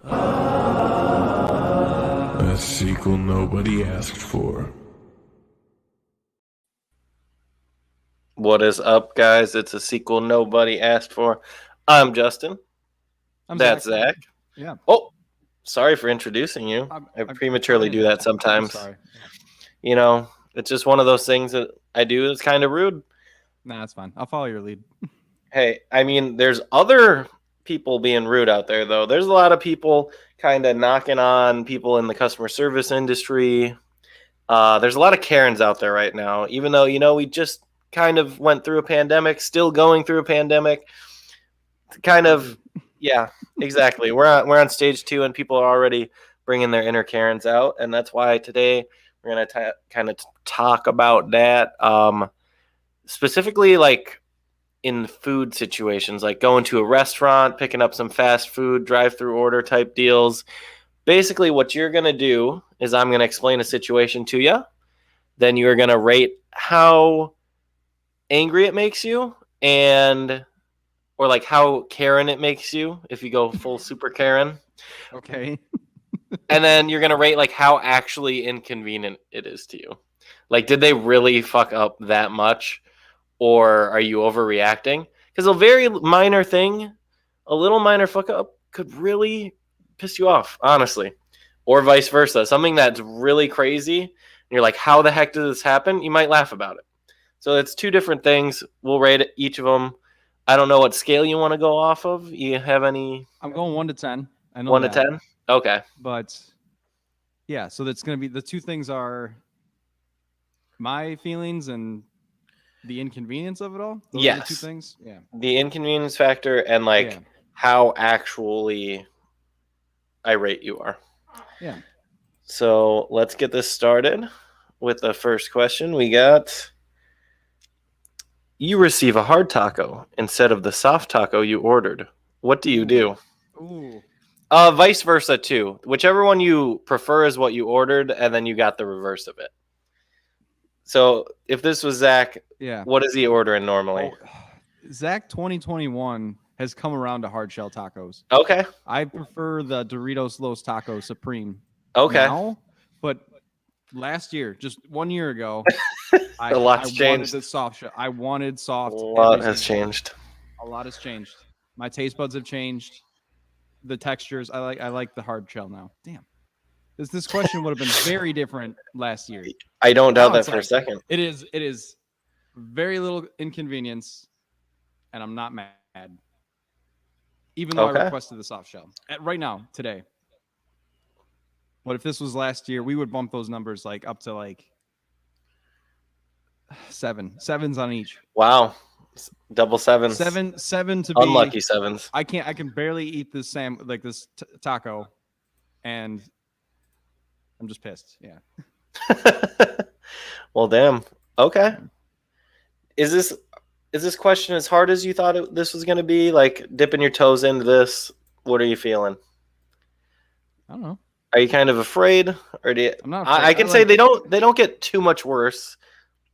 A sequel nobody asked for. What is up, guys? It's a sequel nobody asked for. I'm Justin. I'm That's Zach. Zach. Yeah. Oh, sorry for introducing you. I prematurely do that sometimes. Sorry. You know, it's just one of those things that I do that's kind of rude. Nah, that's fine. I'll follow your lead. Hey, I mean, there's other people being rude out there, though. There's a lot of people kind of knocking on people in the customer service industry. There's a lot of Karens out there right now, even though, we just kind of went through a pandemic, still going through a pandemic. Kind of, yeah, exactly. We're on stage 2, and people are already bringing their inner Karens out, and that's why today we're gonna kind of talk about that, specifically like in food situations, like going to a restaurant, picking up some fast food, drive-through order type deals. Basically, what you're gonna do is I'm gonna explain a situation to you. Then you're gonna rate how angry it makes you, or like how Karen it makes you if you go full super Karen. Okay. And then you're gonna rate like how actually inconvenient it is to you. Like, did they really fuck up that much, or are you overreacting? Because a very minor thing, a little minor fuck up, could really piss you off, honestly, or vice versa. Something that's really crazy, and you're like, "How the heck did this happen?" You might laugh about it. So it's two different things. We'll rate each of them. I don't know what scale you want to go off of. You have any? I'm going 1 to 10. I know 1 to that. 10? Okay. But yeah, so that's going to be the two things are my feelings and the inconvenience of it all. Those are the two Yes. things. Yeah. The inconvenience factor and like Yeah. how actually irate you are. Yeah. So let's get this started with the first question. We got, you receive a hard taco instead of the soft taco you ordered. What do you do? Ooh. Vice versa too. Whichever one you prefer is what you ordered, and then you got the reverse of it. So if this was Zach, Yeah. what is he ordering normally? Zach 2021 has come around to hard shell tacos. Okay. I prefer the Doritos Los Taco Supreme. Okay. Now, but last year, just 1 year ago, I lot's wanted changed. the soft shell. I wanted soft. A lot every has single- changed. A lot has changed. My taste buds have changed. The textures, I like the hard shell now. Damn. This question would have been very different last year. I don't doubt Now that it's for a like- second. It is very little inconvenience, and I'm not mad. Even though Okay. I requested the soft shell. Right now, today. But if this was last year, we would bump those numbers like up to like 7s on each. Wow. Double sevens. Seven to be Unlucky sevens. I can barely eat this this taco, and I'm just pissed. Yeah. Well, damn. Okay. Is this question as hard as you thought this was going to be? Like dipping your toes into this? What are you feeling? I don't know. Are you kind of afraid, or do you? I'm not. I can say they don't get too much worse.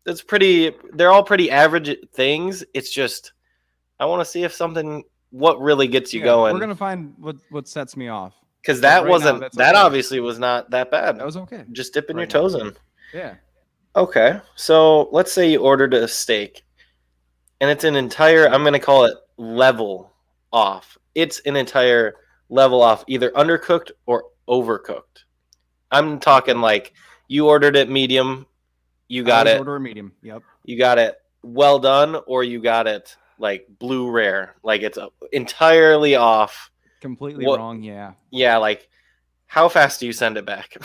It's pretty. They're all pretty average things. It's just I want to see if what really gets you going. We're gonna find what sets me off. Because that right wasn't now, that okay. obviously was not that bad. That was okay. Just dipping your Right now. toes in. Yeah. Okay, so let's say you ordered a steak, and it's an entire, I'm going to call it level off. It's an entire level off, either undercooked or overcooked. I'm talking like you ordered it medium, you got it. Order a medium. Yep. You got it well done, or you got it like blue rare. Like it's entirely off. Completely wrong. Yeah. Yeah, like how fast do you send it back?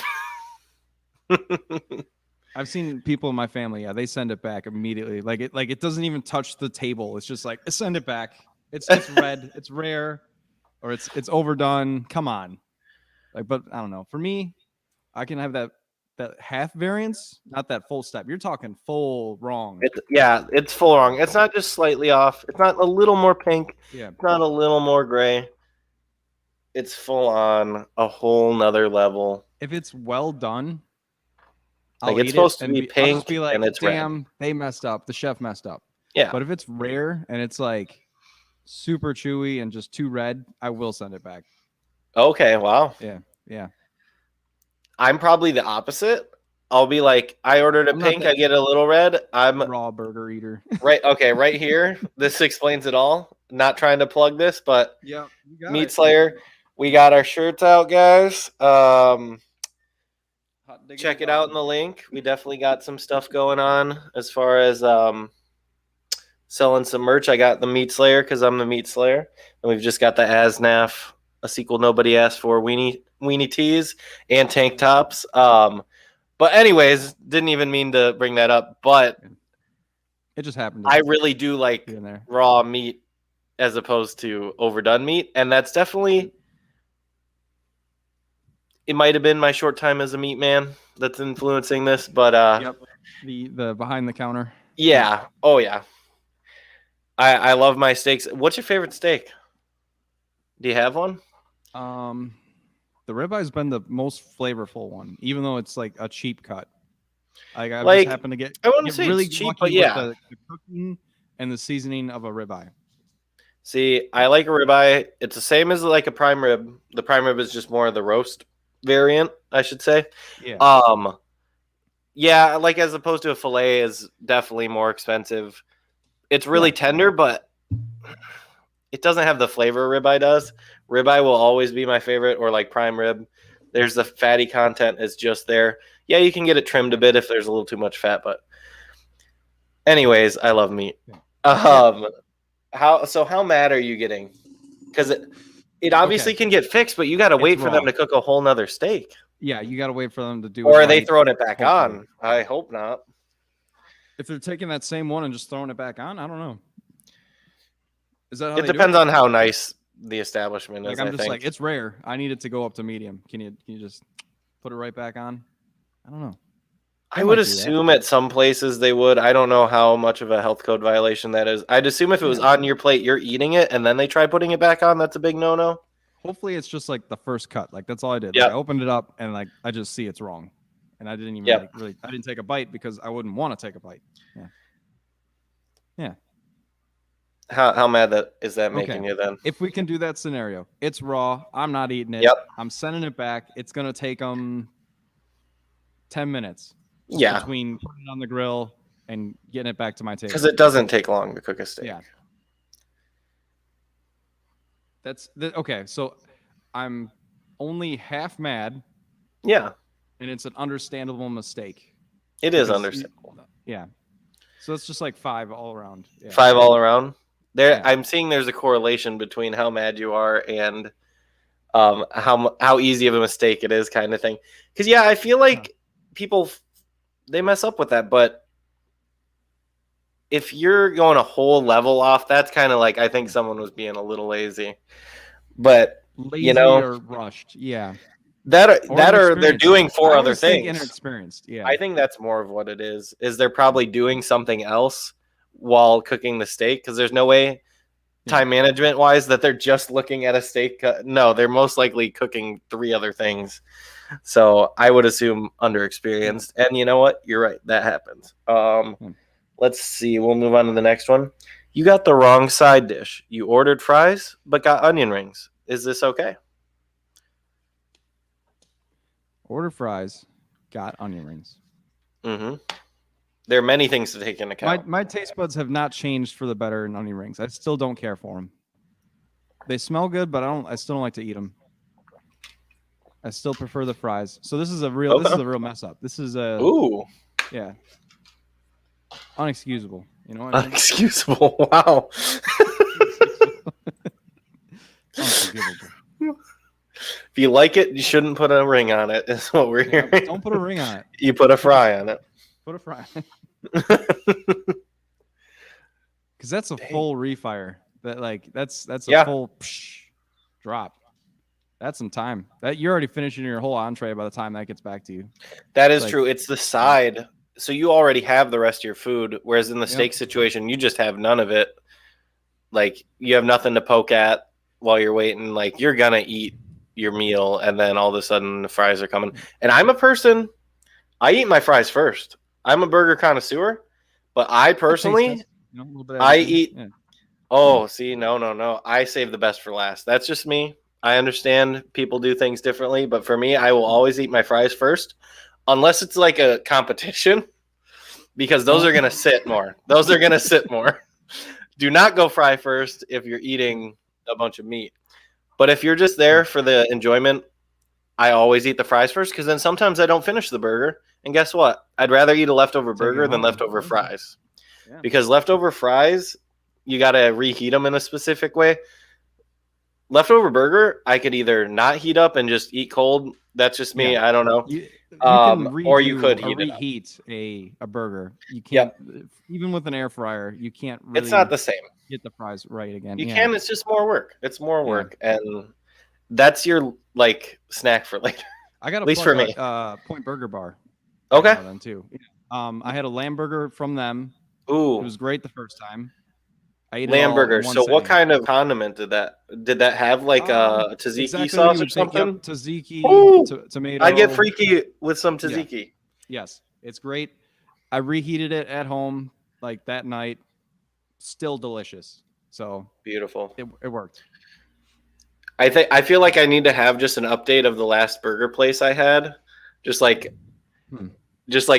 I've seen people in my family. Yeah, they send it back immediately. Like it doesn't even touch the table. It's just like send it back. It's red. It's rare, or it's overdone. Come on. Like, but I don't know. For me, I can have that half variance, not that full step. You're talking full wrong. It's full wrong. It's not just slightly off. It's not a little more pink. Yeah. It's not a little more gray. It's full on a whole nother level. If it's well done, Like I'll it's eat supposed it to be and I'll just pink be like, and it's red. damn, they messed up. The chef messed up. Yeah. But if it's rare and it's like super chewy and just too red, I will send it back. Okay, wow. Yeah. I'm probably the opposite. I'll be like, I ordered a I'm not pink, that I get a little red. I'm raw burger eater. right. Okay, right here. This explains it all. Not trying to plug this, but Yeah, you got Meat it. Slayer, we got our shirts out, guys. Hot diggity Check it dog. out in the link. We definitely got some stuff going on as far as selling some merch. I got the Meat Slayer because I'm the Meat Slayer, and we've just got the ASNAF, a sequel nobody asked for, weenie tees and tank tops. But anyways, didn't even mean to bring that up, but It just happened. I really do like in there. raw meat as opposed to overdone meat, and that's definitely. It might have been my short time as a meat man that's influencing this, but Yep. The behind the counter. yeah. Oh yeah. I love my steaks. What's your favorite steak? Do you have one? The ribeye's been the most flavorful one, even though it's like a cheap cut. Like I Like, just happen to get I wouldn't get say really it's cheap, lucky but with yeah. the cooking and the seasoning of a ribeye. See, I like a ribeye. It's the same as like a prime rib. The prime rib is just more of the roast variant, I should say. Yeah. Yeah, like as opposed to a fillet is definitely more expensive. It's really tender, but it doesn't have the flavor ribeye does. Ribeye will always be my favorite, or like prime rib. There's the fatty content is just there. Yeah, you can get it trimmed a bit if there's a little too much fat, but anyways, I love meat. How mad are you getting? Because it obviously can get fixed, but you got to wait for them to cook a whole nother steak. Yeah, you got to wait for them to do. Or it are they right, throwing it back hopefully. on? I hope not. If they're taking that same one and just throwing it back on, I don't know. Is that how It they do depends on how nice the establishment is. Like I'm I just think. like it's rare. I need it to go up to medium. Can you just put it right back on? I don't know. I would assume at some places they would. I don't know how much of a health code violation that is. I'd assume if it was on your plate, you're eating it, and then they try putting it back on. That's a big no-no. Hopefully, it's just like the first cut. Like that's all I did. Yeah. Like, I opened it up and like I just see it's wrong, and I didn't even like, really. I didn't take a bite because I wouldn't want to take a bite. Yeah. Yeah. How mad is that making you then? If we can do that scenario, it's raw. I'm not eating it. Yep. I'm sending it back. It's gonna take them 10 minutes. Yeah. Between putting it on the grill and getting it back to my table. Because it doesn't take long to cook a steak. Yeah. Okay. So I'm only half mad. Yeah. And it's an understandable mistake. It is understandable. Yeah. So it's just like 5 all around. Yeah. 5 all around. There, Yeah. I'm seeing there's a correlation between how mad you are and how easy of a mistake it is, kind of thing. Because yeah, I feel like people they mess up with that, but if you're going a whole level off, that's kind of like I think someone was being a little lazy. But lazy or rushed, yeah. That or they're doing 4 other things. Inexperienced, yeah. I think that's more of what it is. Is they're probably doing something else while cooking the steak because there's no way time management wise that they're just looking at a steak. No, they're most likely cooking 3 other things. So I would assume underexperienced. And you know what? You're right. That happens. Let's see. We'll move on to the next one. You got the wrong side dish. You ordered fries, but got onion rings. Is this okay? Order fries, got onion rings. Mm-hmm. There are many things to take into account. My taste buds have not changed for the better in onion rings. I still don't care for them. They smell good, but I still don't like to eat them. I still prefer the fries. So this is a real mess up. This is a yeah. Unexcusable. You know what I mean? Unexcusable. Wow. Unforgivable. If you like it, you shouldn't put a ring on it, is what we're hearing. Don't put a ring on it. You put a fry on it. Put a fry. Because that's a full refire. That's a full drop. That's some time. That you're already finishing your whole entree by the time that gets back to you. That is true. It's the side. So you already have the rest of your food, whereas in the steak situation, you just have none of it. Like you have nothing to poke at while you're waiting. Like you're gonna eat your meal, and then all of a sudden the fries are coming. And I'm a person. I eat my fries first. I'm a burger connoisseur, but I personally, I eat. Yeah. Oh, see, no. I save the best for last. That's just me. I understand people do things differently, but for me, I will always eat my fries first, unless it's like a competition, because those are going to sit more. Those are going to sit more. Do not go fry first if you're eating a bunch of meat. But if you're just there for the enjoyment, I always eat the fries first, because then sometimes I don't finish the burger. And guess what? I'd rather eat a leftover burger than leftover fries. Yeah. Because leftover fries, you got to reheat them in a specific way. Leftover burger, I could either not heat up and just eat cold. That's just me. Yeah. I don't know. You Or you could reheat a burger. You can't, even with an air fryer, you can't really It's not the same. get the fries right again. You can. It's just more work. It's more work. And that's your like snack for later. I got at least for me. Point Burger Bar. Okay. Then too. I had a lamb burger from them. Ooh. It was great the first time. I ate lamb burger. So what setting. kind of condiment did that have? Like tzatziki exactly sauce or think, something? yep, tzatziki, tomato. I'd get freaky with some tzatziki. Yes, it's great. I reheated it at home like that night. Still delicious. So Beautiful. It worked. I feel like I need to have just an update of the last burger place I had. Just like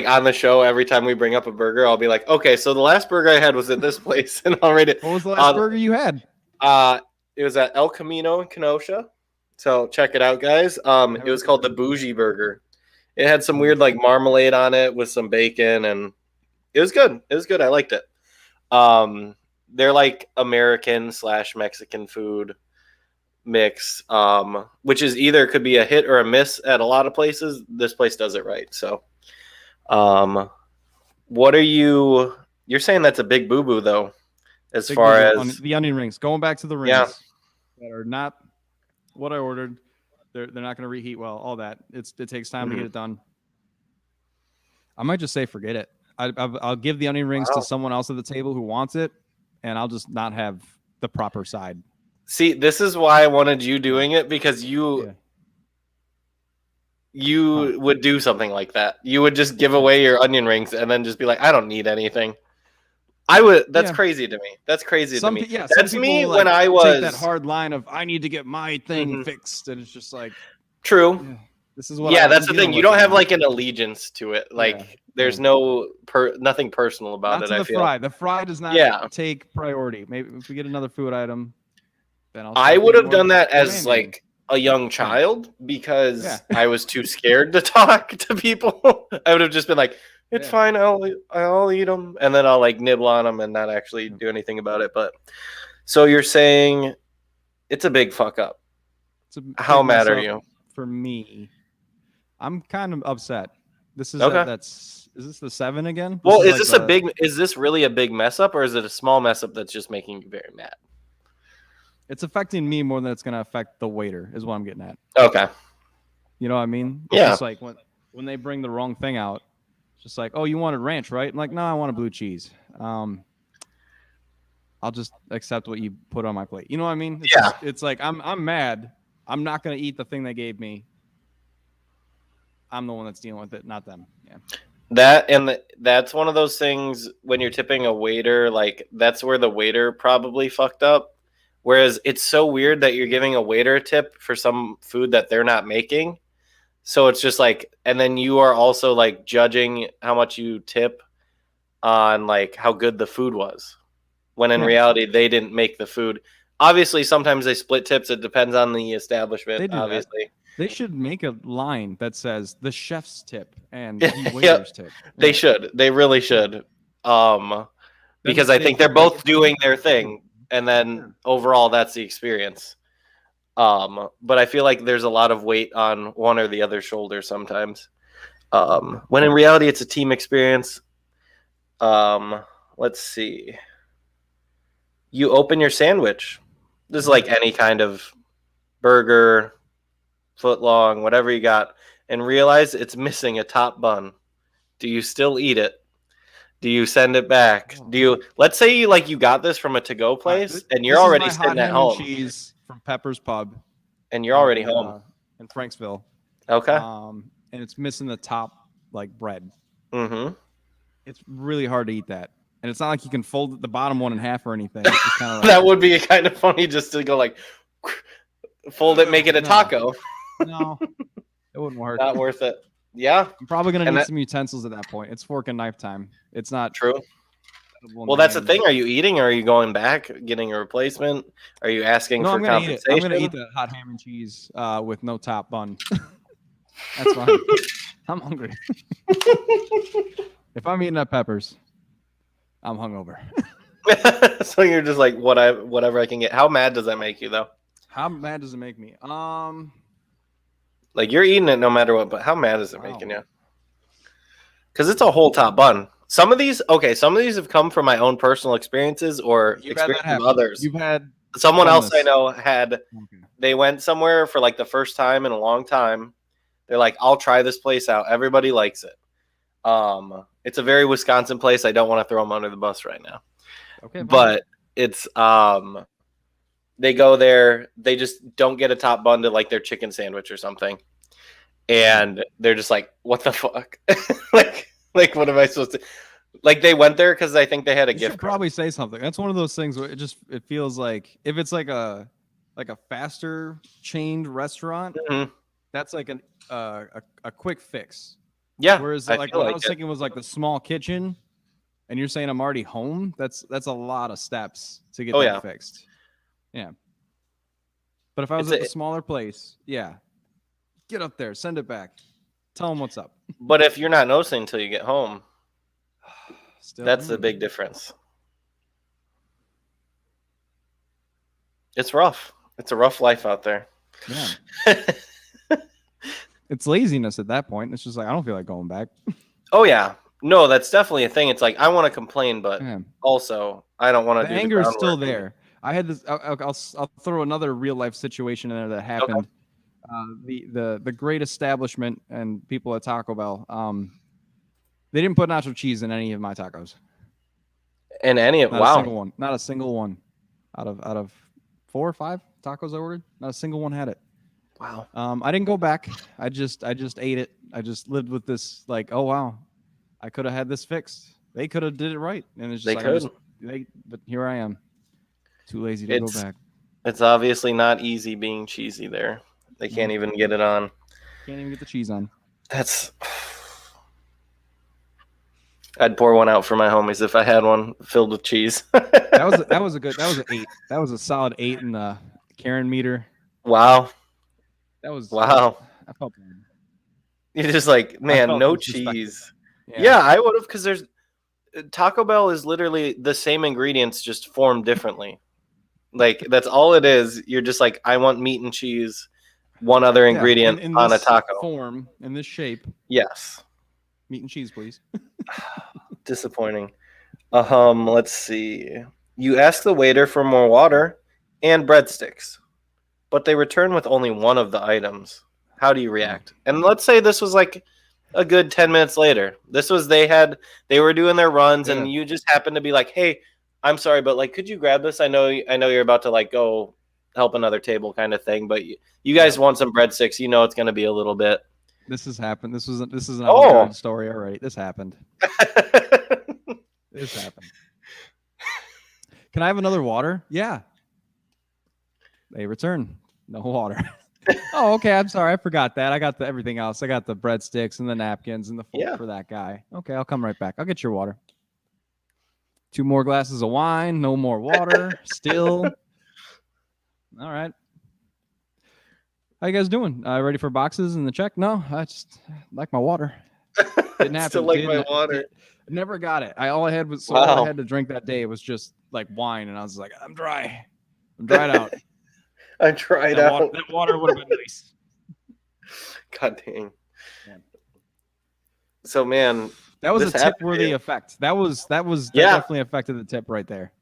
on the show, every time we bring up a burger, I'll be like, okay, so the last burger I had was at this place, and I'll rate it. What was the last burger you had? It was at El Camino in Kenosha. So check it out, guys. It was called the Bougie Burger. It had some weird like marmalade on it with some bacon, and it was good. It was good. I liked it. They're like American / Mexican food mix, which is either could be a hit or a miss at a lot of places. This place does it right. So, what are you're saying that's a big boo-boo though, as Big far boo-boo. as the onion rings, going back to the rings that are not what I ordered. They're not going to reheat well. All that it takes time to get it done. I might just say forget it. I'll give the onion rings to someone else at the table who wants it, and I'll just not have the proper side. See, this is why I wanted you doing it, because you would do something like that. You would just give away your onion rings and then just be like, I don't need anything. I would. That's crazy to me. That's crazy to me. That's me when I was take that hard line of I need to get my thing fixed, and it's just like true. Yeah, this is what. That's the thing. You don't have like an allegiance to it. Like there's nothing personal about not it. To I feel fry. The fry does not take priority. Maybe if we get another food item, then I would have done that as like a young child because I was too scared to talk to people. I would have just been like, it's fine. I'll eat them, and then I'll like nibble on them and not actually do anything about it. But so you're saying it's a big fuck up. How mad are you? For me, I'm kind of upset. This is is this the 7 again? Well, is this really a big mess up, or is it a small mess up that's just making you very mad? It's affecting me more than it's going to affect the waiter, is what I'm getting at. Okay. You know what I mean? Yeah. It's just like when they bring the wrong thing out, it's just like, oh, you wanted ranch, right? I'm like, no, I want a blue cheese. I'll just accept what you put on my plate. You know what I mean? It's like I'm mad. I'm not going to eat the thing they gave me. I'm the one that's dealing with it, not them. Yeah. That's one of those things when you're tipping a waiter, like that's where the waiter probably fucked up. Whereas it's so weird that you're giving a waiter a tip for some food that they're not making. So it's just like, and then you are also like judging how much you tip on like how good the food was. When in reality, they didn't make the food. Obviously, sometimes they split tips. It depends on the establishment, obviously. They should make a line that says the chef's tip and the waiter's tip. They should. They really should. Because I think they're both doing their thing. And then overall, that's the experience. But I feel like there's a lot of weight on one or the other shoulder sometimes. When in reality, it's a team experience. Let's see. You open your sandwich. This is like any kind of burger, foot long, whatever you got, and realize it's missing a top bun. Do you still eat it? Do you send it back? Let's say you got this from a to-go place and you're already sitting at home. Cheese from Pepper's Pub. And you're already home. In Franksville. Okay. And it's missing the top bread. Mm-hmm. It's really hard to eat that. And it's not like you can fold the bottom one in half or anything. It's just kind of that would be kind of funny just to go like Fold it, make it a No. taco. No, it wouldn't work. Not worth it. Yeah, I'm probably gonna And need that- some utensils at that point. It's fork and knife time. It's not true. edible in Well, my that's the hand. thing. Are you eating, or are you going back, getting a replacement? Are you asking No, for I'm gonna eat it. compensation? I'm gonna eat that hot ham and cheese with no top bun. That's fine. I'm hungry. If I'm eating at Peppers, I'm hungover. So you're just like whatever I can get. How mad does that make you though? How mad does it make me? Like you're eating it no matter what, but how mad is it Wow. making you? Because it's a whole top bun. Some of these have come from my own personal experiences or You've had that experience of happen. others. You've had Someone done else I this. know had. Okay. They went somewhere for like the first time in a long time. They're like, I'll try this place out. Everybody likes it. It's a very Wisconsin place. I don't want to throw them under the bus right now. Okay, fine. But it's they go there, they just don't get a top bun to like their chicken sandwich or something. And they're just like, what the fuck? like what am I supposed to like they went there because I think they had a You gift should card. probably say something. That's one of those things where it feels like if it's like a faster chained restaurant, Mhm. that's like a quick fix. Yeah. Whereas I like feel what I like was it. thinking was like the small kitchen, and you're saying I'm already home. That's a lot of steps to get Oh, that yeah. fixed. Yeah. But if I was It's at a- the smaller place, yeah, get up there, send it back, tell them what's up. But if you're not noticing until you get home, Still, that's the big difference. It's rough. It's a rough life out there. Yeah. It's laziness at that point. It's just like I don't feel like going back. Oh yeah. No, that's definitely a thing. It's like I want to complain, but Yeah. also I don't want to The do anger is still groundwork. there. I had this. I'll throw another real life situation in there that happened. The great establishment and people at Taco Bell. They didn't put nacho cheese in any of my tacos. And any of Not a single wow. one. Not a single one. Out of 4 or 5 tacos I ordered, not a single one had it. Wow. I didn't go back. I just ate it. I just lived with this like, oh wow, I could have had this fixed. They could have did it right, and it's just They like, I could. just- but here I am, too lazy to It's- go back. It's obviously not easy being cheesy there. They can't even get it on. Can't even get the cheese on. That's I'd pour one out for my homies if I had one filled with cheese. That was an 8. That was a solid 8 in the Karen meter. Wow. That was Wow. I felt bad. You're just like, man, felt no disrespected. cheese. Yeah, I would have because there's Taco Bell is literally the same ingredients just formed differently. Like that's all it is. You're just like, I want meat and cheese, one other Yeah, ingredient in on a this taco. form, in this shape. Yes. Meat and cheese, please. Disappointing. Let's see. You ask the waiter for more water and breadsticks, but they return with only one of the items. How do you react? And let's say this was like a good 10 minutes later. This was they were doing their runs and Yeah. you just happened to be like, "Hey, I'm sorry, but like could you grab this? I know you're about to like go help another table kind of thing, but you guys want some breadsticks, you know it's going to be a little bit." This has happened. This is an Oh. avant-garde story. All right, this happened. This happened. Can I have another water? Yeah. They return. No water. Oh, okay. I'm sorry. I forgot that. I got everything else. I got the breadsticks and the napkins and the fork Yeah. for that guy. Okay, I'll come right back. I'll get your water. 2 more glasses of wine. No more water. Still. All right. How you guys doing? Ready for boxes and the check? No, I just like my water. Didn't happen. Still like my Didn't- water. Never got it. All I had was all Wow. I had to drink that day was just like wine, and I was like, I'm dry. I'm dried out. I tried out. That water would have been nice. God dang. Yeah. So man, That was This a happened to tip-worthy you. effect. That Yeah. definitely affected the tip right there.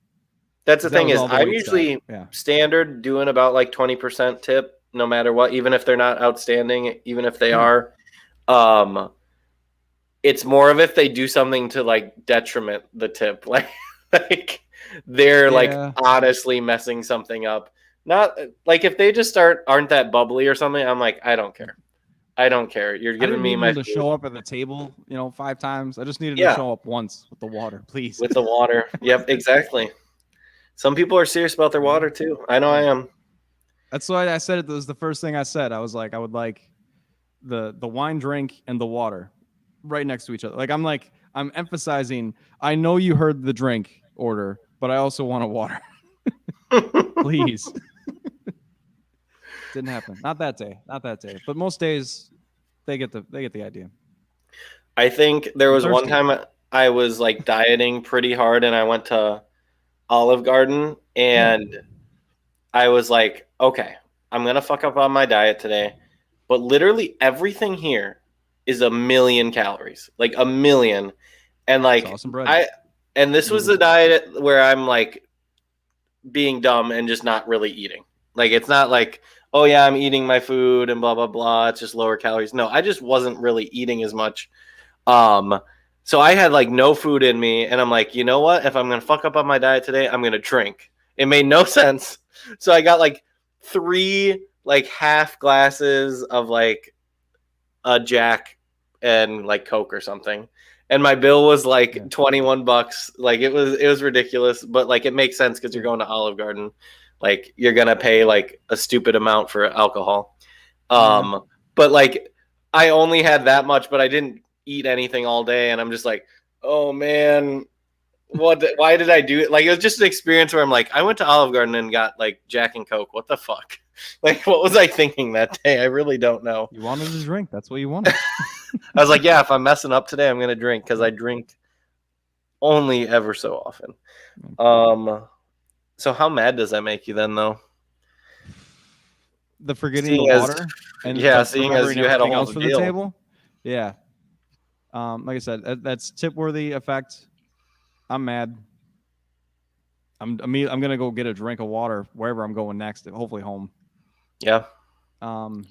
that's the 'Cause that thing was is all the I'm weight stuff. usually Yeah. standard doing about like 20% tip no matter what, even if they're not outstanding, even if they Hmm. are. It's more of if they do something to like detriment the tip. Like they're Yeah. like honestly messing something up. Not like if they just aren't that bubbly or something, I'm like, I don't care. I don't care. You're I giving didn't me need my them to food show up at the table, 5 times. I just needed Yeah. to show up once with the water, please. with the water. Yep, exactly. Some people are serious about their water too. I know I am. That's why I said it. That was the first thing I said. I was like, I would like the wine drink and the water right next to each other. I'm emphasizing. I know you heard the drink order, but I also want a water. Please. Didn't happen. Not that day. But most days, they get the idea. I think there was one Thirsty. time I was like dieting pretty hard, and I went to Olive Garden, and I was like, okay, I'm gonna fuck up on my diet today, but literally everything here is 1,000,000 calories, like 1,000,000, and like Sauce and bread. this was a diet where I'm like being dumb and just not really eating. Like it's not like, oh yeah, I'm eating my food and blah blah blah. It's just lower calories. No, I just wasn't really eating as much. So I had like no food in me, and I'm like, you know what? If I'm gonna fuck up on my diet today, I'm gonna drink. It made no sense. So I got like 3 like half glasses of like a Jack and like Coke or something. And my bill was like $21. Like it was ridiculous, but like it makes sense because you're going to Olive Garden. Like you're gonna pay like a stupid amount for alcohol. But like I only had that much, but I didn't eat anything all day, and I'm just like, oh man, why did I do it? Like it was just an experience where I'm like, I went to Olive Garden and got like Jack and Coke. What the fuck? Like what was I thinking that day? I really don't know. You wanted to drink. That's what you wanted. I was like, yeah, if I'm messing up today, I'm gonna drink because I drink only ever so often. So how mad does that make you then, though? The forgetting Seeing the as- water and yeah, seeing as remembering you had a everything whole else for the deal. table. Yeah. Like I said, that's tip-worthy effect. I'm mad. I'm gonna go get a drink of water wherever I'm going next. Hopefully home. Yeah, Um,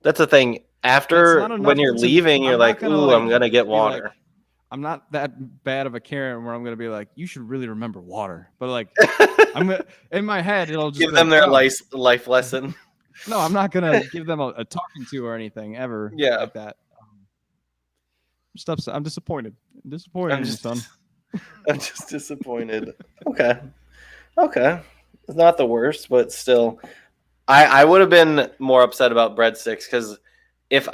that's the thing. it's After not enough when you're to- leaving, you're I'm not like, gonna, ooh, like, I'm gonna get be water. like- I'm not that bad of a Karen where I'm gonna be like, you should really remember water. But like, I'm gonna, in my head, it'll just Give be them like, their "Oh." life lesson. No, I'm not gonna give them a talking to or anything ever. Yeah. Like that. I'm disappointed. I'm disappointed I'm in you, just- son. I'm just disappointed. Okay. It's not the worst, but still, I would have been more upset about breadsticks because if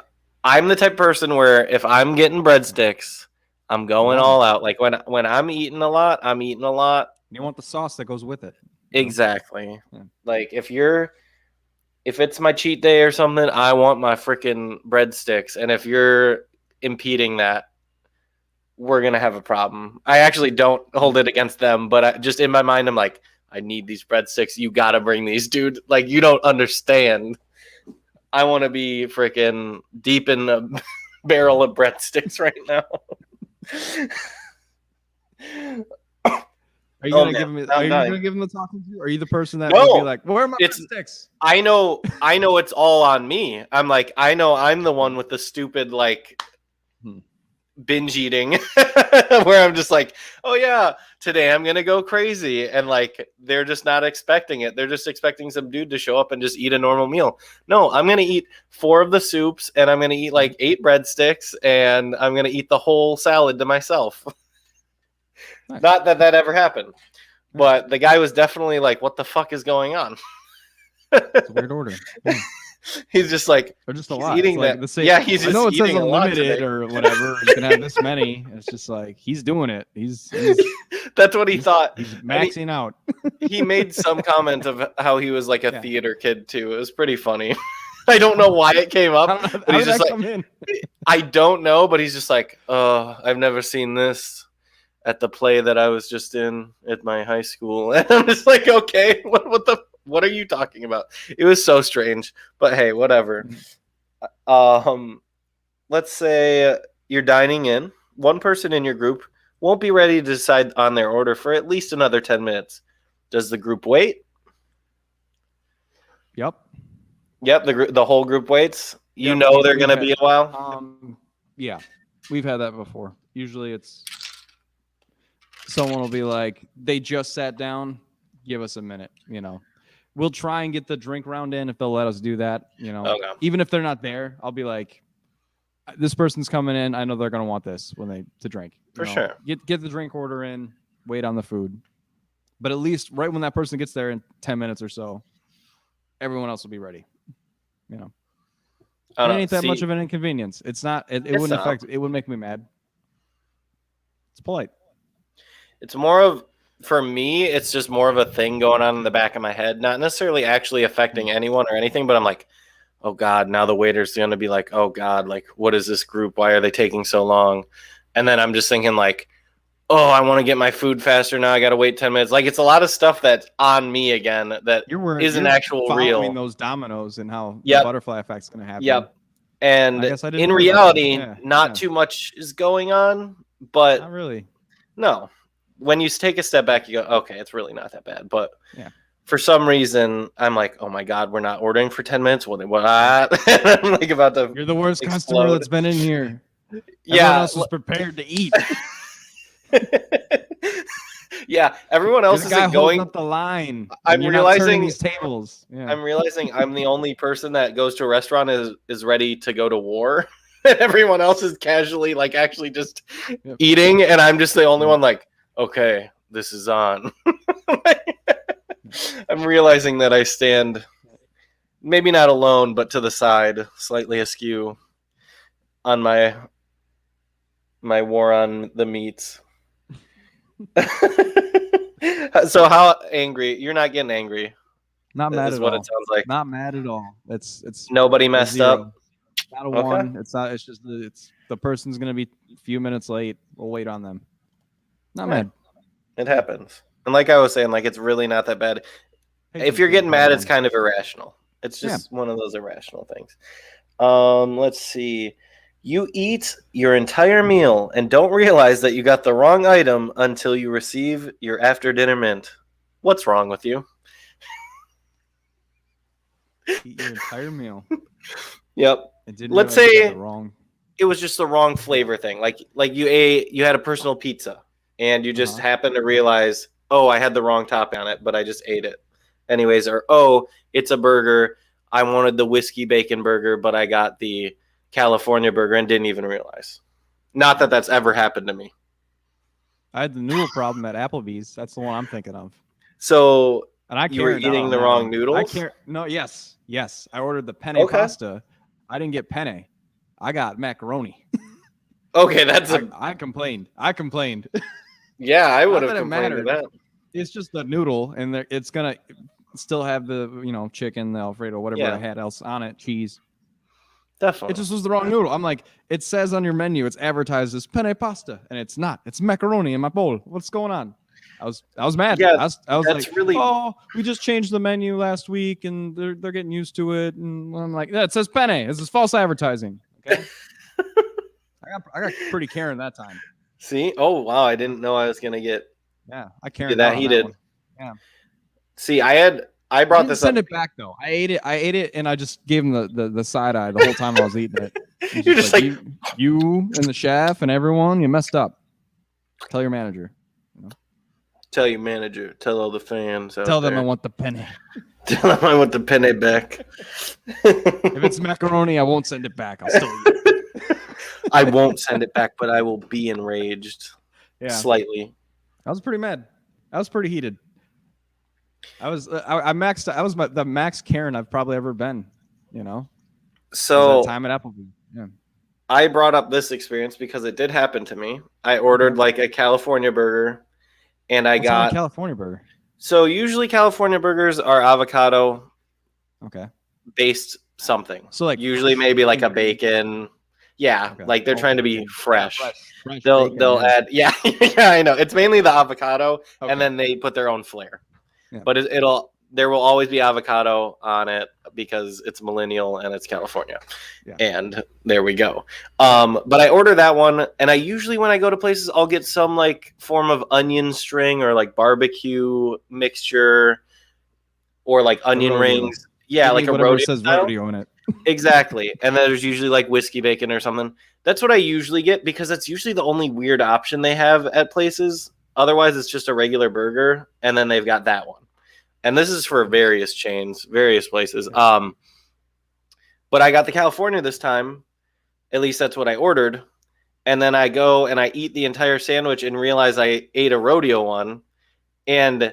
I'm the type of person where if I'm getting breadsticks, I'm going all out. Like when I'm eating a lot, I'm eating a lot. You want the sauce that goes with it. Exactly. Yeah. Like if it's my cheat day or something, I want my freaking breadsticks. And if you're impeding that, we're gonna have a problem. I actually don't hold it against them, but just in my mind, I'm like, I need these breadsticks. You gotta bring these, dude. Like you don't understand. I want to be freaking deep in a barrel of breadsticks right now. Are you Oh, gonna man, give him? I'm Are you dying. gonna give him the talking to? Are you the person that No, would be like, "Where are my it's- sticks?" I know it's all on me. I'm like, I know I'm the one with the stupid like binge eating where I'm just like, oh yeah, today I'm gonna go crazy, and like they're just not expecting it. They're just expecting some dude to show up and just eat a normal meal. No, I'm gonna eat 4 of the soups, and I'm gonna eat like 8 breadsticks, and I'm gonna eat the whole salad to myself. Nice. Not that ever happened, but the guy was definitely like, what the fuck is going on? It's a weird order. Yeah. He's just like, Or just a He's lot. eating It's like that- the same. yeah, he's I know it just says eating a lot unlimited today. or whatever. You can have this many. It's just like he's doing it. He's that's what he thought. he's And he- maxing out. he made some comment of how he was like a Yeah. theater kid too. It was pretty funny. I don't know why it came How, up, how but he's did just that like, come in? I don't know, but he's just like, oh, I've never seen this at the play that I was just in at my high school. And I'm just like, okay, what are you talking about? It was so strange, but hey, whatever. Let's say you're dining in. One person in your group won't be ready to decide on their order for at least another 10 minutes. Does the group wait? Yep. Yep, the whole group waits. You Yep, know they're we've going to be a while. Yeah, we've had that before. Usually it's someone will be like, they just sat down, give us a minute, We'll try and get the drink round in if they'll let us do that, Okay. Even if they're not there, I'll be like, this person's coming in, I know they're going to want this to drink. For sure. Get the drink order in, wait on the food. But at least right when that person gets there in 10 minutes or so, everyone else will be ready. You know, I it don't ain't know. that See, much of an inconvenience. It's not. It It's wouldn't not. affect. It wouldn't make me mad. It's polite. it's more of for me. It's just more of a thing going on in the back of my head, not necessarily actually affecting anyone or anything. But I'm like, oh God, now the waiter's going to be like, oh God, like what is this group? Why are they taking so long? And then I'm just thinking like, oh, I want to get my food faster now. I got to wait 10 minutes. Like it's a lot of stuff that's on me again that isn't actual following real. those dominoes and how the Yep. butterfly effect's going to happen. Yep. And I guess I didn't in worry about that. reality, Yeah, not yeah. too much is going on, but Not really. no. When you take a step back, you go, okay, it's really not that bad. But Yeah. for some reason, I'm like, oh my God, we're not ordering for 10 minutes. What? I'm like about to You're the worst customer explode. that's been in here. Everyone Yeah. else was prepared to eat. Yeah. Everyone else You're the guy isn't holding going. up the line. I'm and you're not turning realizing- these tables. Yeah. I'm realizing I'm the only person that goes to a restaurant is ready to go to war. And everyone else is casually like actually just Yep. eating, and I'm just the only one like, okay, this is on. I'm realizing that I stand maybe not alone, but to the side, slightly askew on my war on the meats. So how angry? You're not getting angry. Not mad Is at what all. it sounds like. Not mad at all. It's Nobody a messed zero. up. Not a Okay. one. It's not. It's just the person's gonna be a few minutes late. We'll wait on them. Not Right. mad. It happens. And like I was saying, like it's really not that bad. If you're getting mad, it's kind of irrational. It's just one of those irrational things. Let's see. You eat your entire meal and don't realize that you got the wrong item until you receive your after dinner mint. What's wrong with you? Eat your entire meal. Yep. And didn't Let's realize you got say- the wrong. It was just the wrong flavor thing. Like you had a personal pizza and you just happened to realize, oh, I had the wrong top on it, but I just ate it. Anyways, or oh, it's a burger. I wanted the whiskey bacon burger, but I got the California burger and didn't even realize. Not that that's ever happened to me. I had the noodle problem at Applebee's. That's the one I'm thinking of. So And I you were carried out eating on the that wrong one. noodles? I care. No, yes. I ordered the penne Okay. pasta. I didn't get penne. I got macaroni. Okay, that's I complained. yeah, I would Not have that it complained to mattered. that. It's just the noodle, and it's gonna still have the chicken, the Alfredo, whatever Yeah. I had else on it, cheese. Definitely. It just was the wrong noodle. I'm like, it says on your menu, it's advertised as penne pasta, and it's not. It's macaroni in my bowl. What's going on? I was mad. Yeah, I was that's like, really- oh, we just changed the menu last week, and they're getting used to it. And I'm like, yeah, it says penne. This is false advertising. Okay. I got pretty Karen that time. See? Oh wow, I didn't know I was gonna get Yeah, I Karen that out on heated. one. See, I I brought didn't this send up. it back though. I ate it, and I just gave him the side eye the whole time I was eating it. He's You're just like, you and the chef and everyone, you messed up. Tell your manager. tell your manager, tell all the fans. Out Tell them there. I want the penne. Tell them I want the penne back. If it's macaroni, I won't send it back. I'll still eat it. I won't send it back, but I will be enraged Yeah, slightly. I was pretty mad. I was pretty heated. I was I maxed. I was the max Karen I've probably ever been. Was So that time at Applebee's. Yeah. I brought up this experience because it did happen to me. I ordered like a California burger, and I What's on a got California burger. so usually California burgers are avocado Okay. based something. So like Usually maybe like a bacon. Yeah, Okay. like they're trying to be Bacon. fresh. Fresh They'll bacon, yeah. add yeah yeah I know it's mainly the avocado Okay. and then they put their own flair. Yeah. But there will always be avocado on it because it's millennial and it's California. Yeah. And there we go. But I order that one, and I usually when I go to places I'll get some like form of onion string or like barbecue mixture or like onion rodeo. rings. Yeah, Give like me a whatever rodeo says style. rodeo in it. Exactly. And then there's usually like whiskey bacon or something. That's what I usually get because that's usually the only weird option they have at places. Otherwise, it's just a regular burger, and then they've got that one. And this is for various chains, various places. But I got the California this time. At least that's what I ordered. And then I go and I eat the entire sandwich and realize I ate a rodeo one. And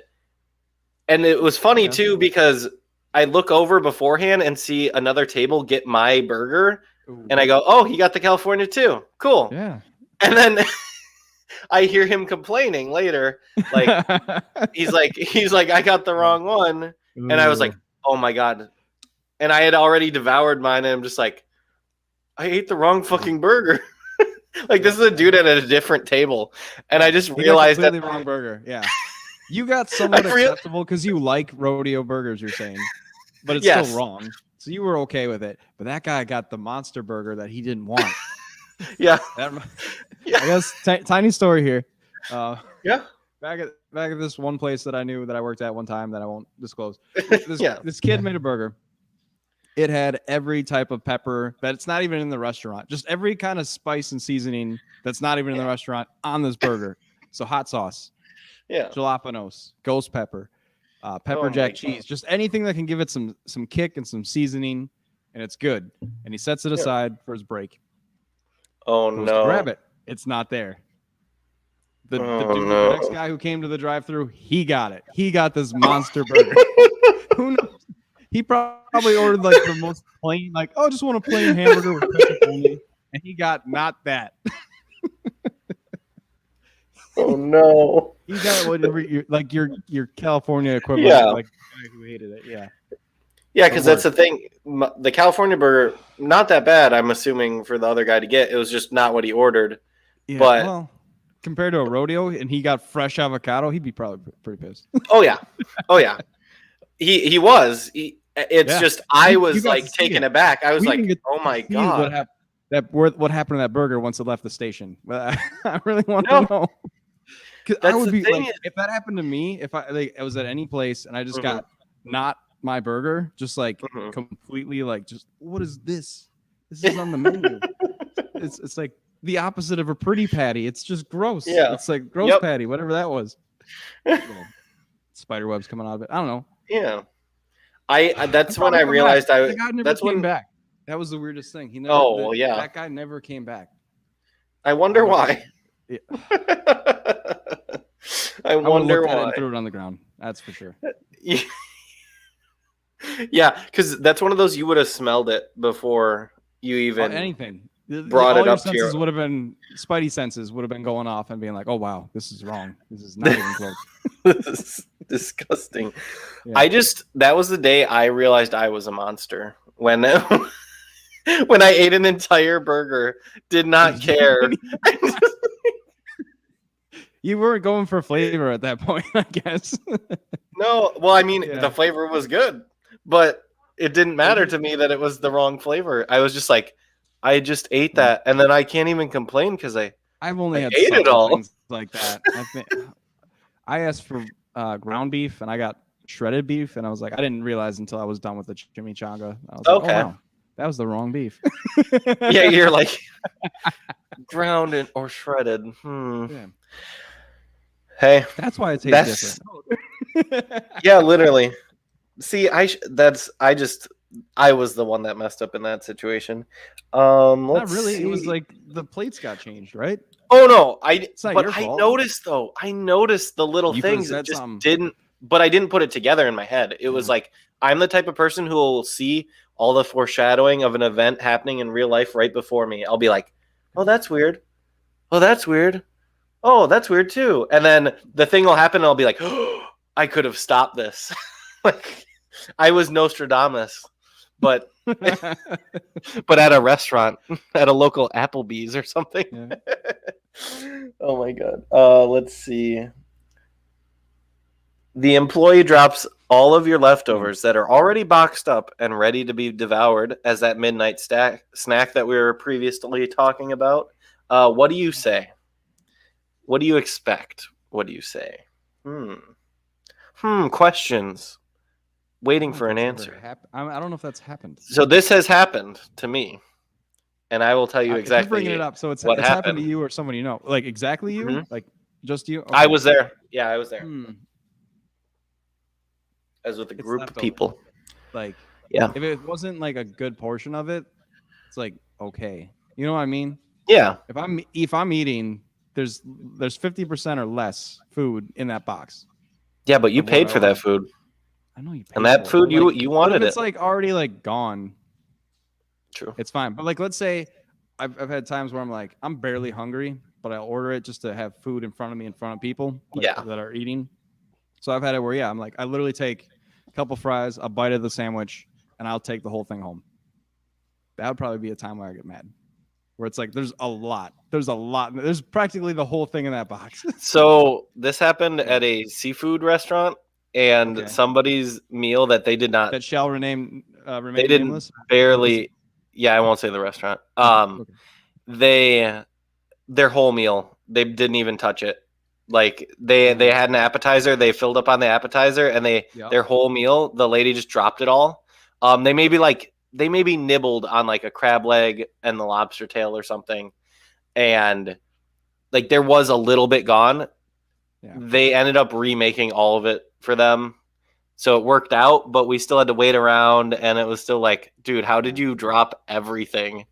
it was funny Yeah. too because I look over beforehand and see another table get my burger, Ooh. and I go, "Oh, he got the California too. Cool." Yeah. And then I hear him complaining later, like he's like, "I got the wrong one," and I was like, "Oh my god!" And I had already devoured mine, and I'm just like, "I ate the wrong fucking burger." Like this is a dude at a different table, and I just You got realized that completely wrong burger. Yeah. You got somewhat acceptable because you like rodeo burgers, you're saying, but it's Yes. still wrong. So you were okay with it. But that guy got the monster burger that he didn't want. Yeah. I guess tiny story here. Yeah. Back at this one place that I knew that I worked at one time that I won't disclose. Yeah. This kid made a burger. It had every type of pepper that's not even in the restaurant. Just every kind of spice and seasoning that's not even in the restaurant on this burger. So hot sauce. Yeah. Jalapenos, ghost pepper, pepper Oh jack my cheese, just anything that can give it some kick and some seasoning, and it's good. And he sets it aside for his break. Oh Goes to no. grab it. It's not there. The next guy who came to the drive-thru, he got it. He got this monster burger. Who knows? He probably ordered like the most plain, like, oh, just want a plain hamburger with pepperoni, and he got not that. Oh no. He got whatever your California equivalent, Yeah. like the guy who hated it. Yeah. Yeah, because that's the thing. The California burger, not that bad. I'm assuming for the other guy to get, it was just not what he ordered. Yeah, But- well, compared to a rodeo, and he got fresh avocado, he'd be probably pretty pissed. Oh yeah, oh yeah. He was. It's Yeah. just I You was got like to see taken it. aback. I was We like, didn't get oh my See god. what happened to that burger once it left the station? But I really want No. to know. 'Cause I That's would the be thing like, if that happened to me, if I was at any place and I just Mhm. got not my burger, just like Mhm. completely like, just what is this? This is on the menu. It's like the opposite of a pretty patty. It's just gross. Yeah. It's like gross Yep. patty, whatever that was. Little spider webs coming out of it. I don't know. Yeah. I that's He'll when I probably come realized back. I The guy never that's came when back. That was the weirdest thing. He never. Oh, well, yeah. That guy never came back. I wonder why. Yeah. I I would wonder look at it why. and threw it on the ground. That's for sure. Yeah, because that's one of those you would have smelled it before you even Anything. brought all it your up to your- senses would have been spidey senses would have been going off and being like, "Oh wow, this is wrong. This is not even close." This is disgusting. Yeah. That was the day I realized I was a monster when when I ate an entire burger, did not care. You weren't going for flavor at that point, I guess. No, well, I mean, Yeah. the flavor was good, but it didn't matter to me that it was the wrong flavor. I was just like, I just ate that, and then I can't even complain because I've only I had ate it subtle all. things like that. I asked for ground beef and I got shredded beef, and I was like, I didn't realize until I was done with the chimichanga. I was like, Okay. oh, wow, that was the wrong beef. yeah, you're like ground or shredded. Yeah. Hey, That's why it tastes That's- different. yeah, literally. See, I was the one that messed up in that situation. Not Let's really. It was see. like the plates got changed, right? Oh no, not but your I fault. noticed though. I noticed the little You could've things that said just something. didn't. But I didn't put it together in my head. It was Yeah. like I'm the type of person who will see all the foreshadowing of an event happening in real life right before me. I'll be like, "Oh, that's weird. Oh, that's weird. Oh, that's weird too." And then the thing will happen, and I'll be like, "Oh, I could have stopped this." Like I was Nostradamus, but at a restaurant, at a local Applebee's or something. Yeah. Oh my god. Let's see. The employee drops all of your leftovers that are already boxed up and ready to be devoured as that midnight snack that we were previously talking about. What do you say? What do you expect? What do you say? Questions. Waiting for an answer. I don't know if that's happened. So this has happened to me, and I will tell you If you're exactly. bringing it up, so it's what happened to happened. you or someone you know, like exactly you, Mhm. like just you. I Okay. was there. Yeah, I was there. Hmm. I was with a It's group of leftover. people. Like, Yeah. if it wasn't like a good portion of it, it's like okay, you know what I mean? Yeah. If I'm eating, there's 50% or less food in that box. Yeah, but you Of what paid I for that want. food. I know you. Pay And that for it, food but, like, you but wanted if it's it. like already like gone, True. it's fine. But like, let's say I've had times where I'm like, I'm barely hungry, but I'll order it just to have food in front of me, in front of people that are eating. So I've had it where, I'm like, I literally take a couple fries, a bite of the sandwich, and I'll take the whole thing home. That would probably be a time where I get mad, where it's like, there's practically the whole thing in that box. So this happened at a seafood restaurant, and Okay. somebody's meal that they did not. That shall remain They didn't nameless. barely. Yeah, I won't say the restaurant. Okay. Their whole meal, they didn't even touch it. Like they had an appetizer, they filled up on the appetizer, and their whole meal, the lady just dropped it all. They maybe nibbled on like a crab leg and the lobster tail or something, and like there was a little bit gone. Yeah. They ended up remaking all of it for them, so it worked out. But we still had to wait around, and it was still like, dude, how did you drop everything?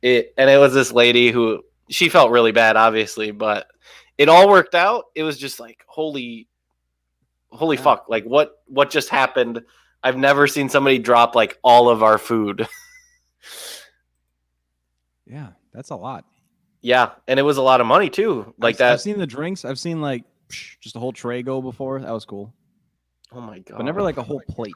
And it was this lady who, she felt really bad, obviously, but it all worked out. It was just like, holy fuck, like what just happened? I've never seen somebody drop like all of our food. Yeah, that's a lot. Yeah, and it was a lot of money too. Like I've seen the drinks. I've seen like just a whole tray go before. That was cool. Oh my god! But never like a whole plate.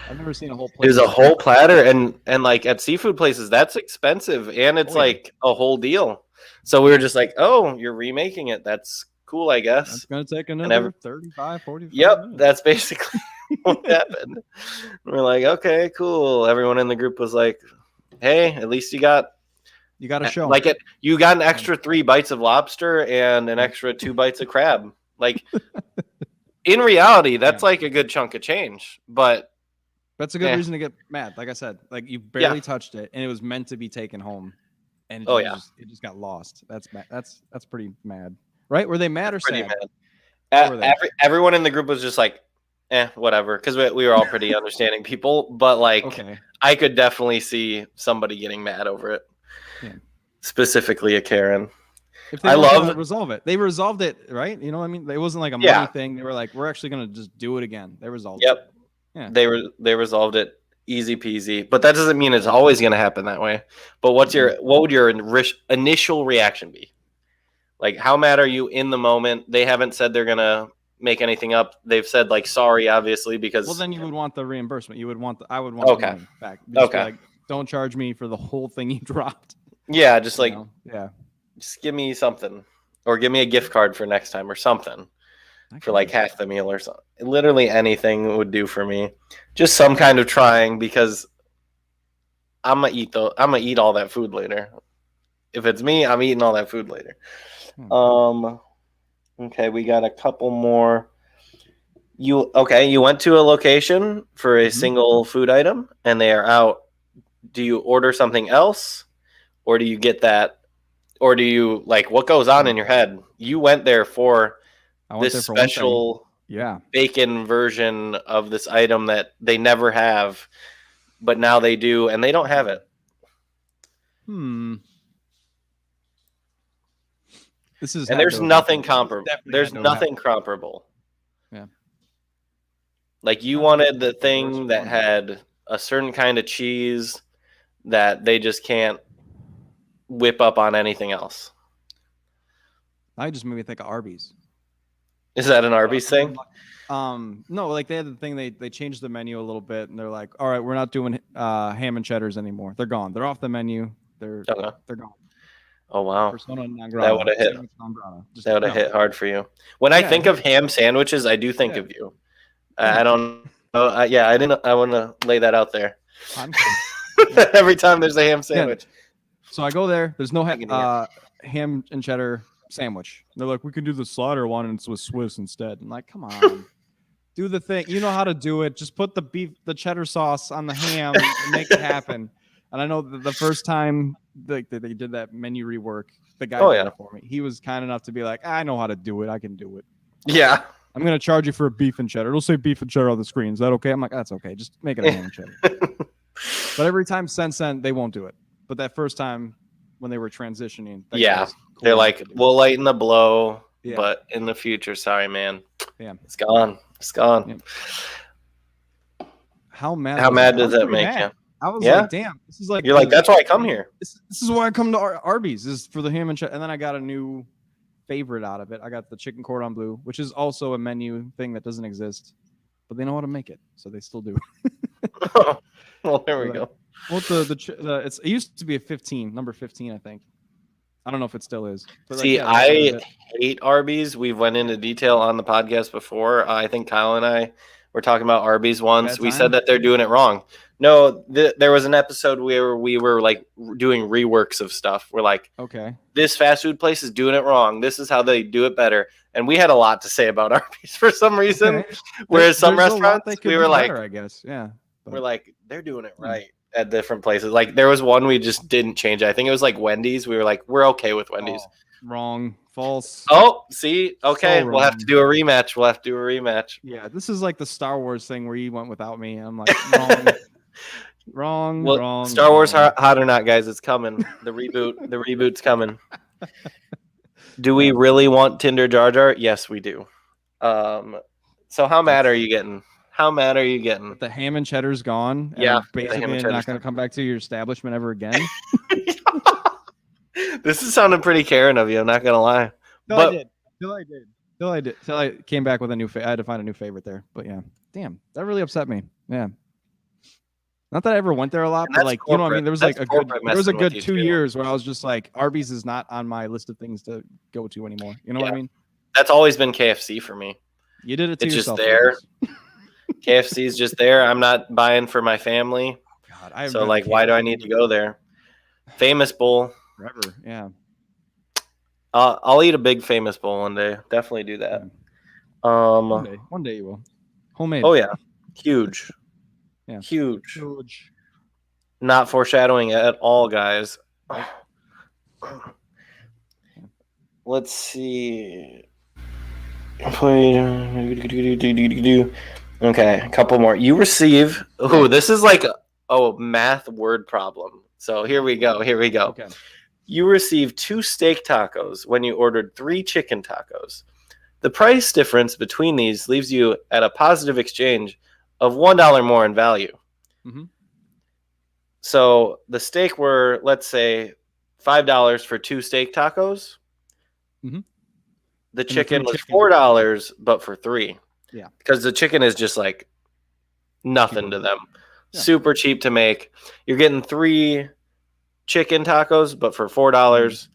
I've never seen a whole plate. There's a whole platter, and like at seafood places, that's expensive, and it's like a whole deal. So we were just like, oh, you're remaking it. That's cool, I guess. It's gonna take another 35, 45 Yep, minutes. that's basically what happened. We're like, okay, cool. Everyone in the group was like, hey, at least you got a show. Like you got an extra 3 bites of lobster and an extra 2 bites of crab. Like in reality, that's like a good chunk of change. But that's a good reason to get mad. Like I said, like you barely touched it, and it was meant to be taken home, and it just got lost. That's mad. That's pretty mad, right? Were they mad or sad? Mad. Everyone in the group was just like, whatever, because we were all pretty understanding people. But like, I could definitely see somebody getting mad over it. Yeah. Specifically a Karen. If they resolve it. They resolved it, right? You know what I mean? It wasn't like a money thing. They were like, we're actually gonna just do it again. They resolved it. Yep. Yeah. They resolved it easy peasy. But that doesn't mean it's always gonna happen that way. But what would your initial reaction be? Like, how mad are you in the moment? They haven't said they're gonna make anything up. They've said like sorry, obviously, because then you would want the reimbursement. I would want the money back. Just like, don't charge me for the whole thing you dropped. Yeah, just like just give me something, or give me a gift card for next time or something for like half the meal or something. Literally anything would do for me. Just some kind of trying, because I'm gonna eat all that food later. If it's me, I'm eating all that food later. Okay, we got a couple more. You went to a location for a single food item and they are out. Do you order something else, or do you get that, or do you like, what goes on in your head? You went there for this special bacon version of this item that they never have, but now they do, and they don't have it. There's nothing comparable. There's nothing comparable. Yeah. Like, you wanted the thing that had a certain kind of cheese that they just can't whip up on anything else. I just made me think of Arby's. Is that an Arby's thing? No, like they had the thing, they changed the menu a little bit, and they're like, all right, we're not doing ham and cheddars anymore. They're gone. They're off the menu. They're gone. Oh wow. Persona non grata. That would have hit. That would have hit hard for you. When I think of ham sandwiches, I do think of you. I don't know. I want to lay that out there. Every time there's a ham sandwich. So I go there. There's no ham and cheddar sandwich. They're like, we can do the slider one, and it's with Swiss instead. I'm like, come on, do the thing. You know how to do it. Just put the cheddar sauce on the ham and make it happen. And I know the first time they did that menu rework, the guy did it for me. He was kind enough to be like, I know how to do it. I can do it. Yeah. I'm going to charge you for a beef and cheddar. It'll say beef and cheddar on the screen. Is that okay? I'm like, that's okay. Just make it a ham and cheddar. But every time since then, they won't do it. But that first time when they were transitioning, cool. They're like, we'll lighten the blow, but in the future, sorry, man. Yeah. It's gone. It's gone. how mad? How was mad I? I does was that pretty make mad. you? I was Yeah? like, damn, this is like You're like, that's why I come here. This is why I come to Arby's, is for the ham and cheddar. And then I got a new favorite out of it. I got the chicken cordon bleu, which is also a menu thing that doesn't exist, but they know how to make it, so they still do. Well, there we Like, go. well, it used to be a 15, number 15, I think. I don't know if it still is. But See, yeah, they got rid of I it. hate Arby's. We've went into detail on the podcast before. I think Kyle and I were talking about Arby's once. Bad We time? said that they're doing it wrong. No, there was an episode where we were like doing reworks of stuff. We're like, Okay. this fast food place is doing it wrong. This is how they do it better. And we had a lot to say about Arby's for some reason. Okay. Whereas some There's a lot restaurants, they could we do were like, better, I guess. Yeah. we're like, they're doing it Hmm. right at different places. Like there was one we just didn't change. I think it was like Wendy's. We were like, we're okay with Wendy's. Oh, wrong. False. Oh, see, okay, So we'll have to wrong. do a rematch. We'll have to do a rematch. Yeah, this is like the Star Wars thing where you went without me. I'm like, wrong. Wrong. Well, wrong. Star Wars wrong. hot or not, guys, it's coming. The reboot's coming. Do we really want Tinder Jar Jar? Yes, we do. So how mad are you getting? How mad are you getting? The ham and cheddar's gone. And Yeah, I'm the ham and basically cheddar's not going to come back to your establishment ever again. This is sounding pretty Karen of you. I'm not gonna lie. Till But- I did. Till I came back with a new. I had to find a new favorite there. But yeah, damn, that really upset me. Yeah. Not that I ever went there a lot, And but that's like you know what I corporate. mean. There was That's like corporate there was a messing with good you, 2 too. years where I was just like, Arby's is not on my list of things to go to anymore. You know what I Yeah. mean? That's always been KFC for me. You did it to It's just yourself. there. Lucas. KFC's just there. I'm not buying for my family. God, I haven't So been like, why do I need to go there? Famous Bowl. forever? Yeah. I'll eat a big Famous Bowl one day. Definitely do that. One day you will. Homemade. Oh yeah, huge. Yeah. Huge. Huge. Not foreshadowing at all, guys. Let's see. Okay, a couple more. You receive. Oh, this is like a math word problem. So here we go. Here we go. Okay. You received 2 steak tacos when you ordered 3 chicken tacos. The price difference between these leaves you at a positive exchange of $1 more in value. Mhm. So the steak were, let's say, $5 for 2 steak tacos. Mhm. The the chicken three was chicken. $4, but for 3. Yeah. Because the chicken is just like nothing Cheaper. to them. Yeah. Super cheap to make. You're getting 3 chicken tacos, but for $4,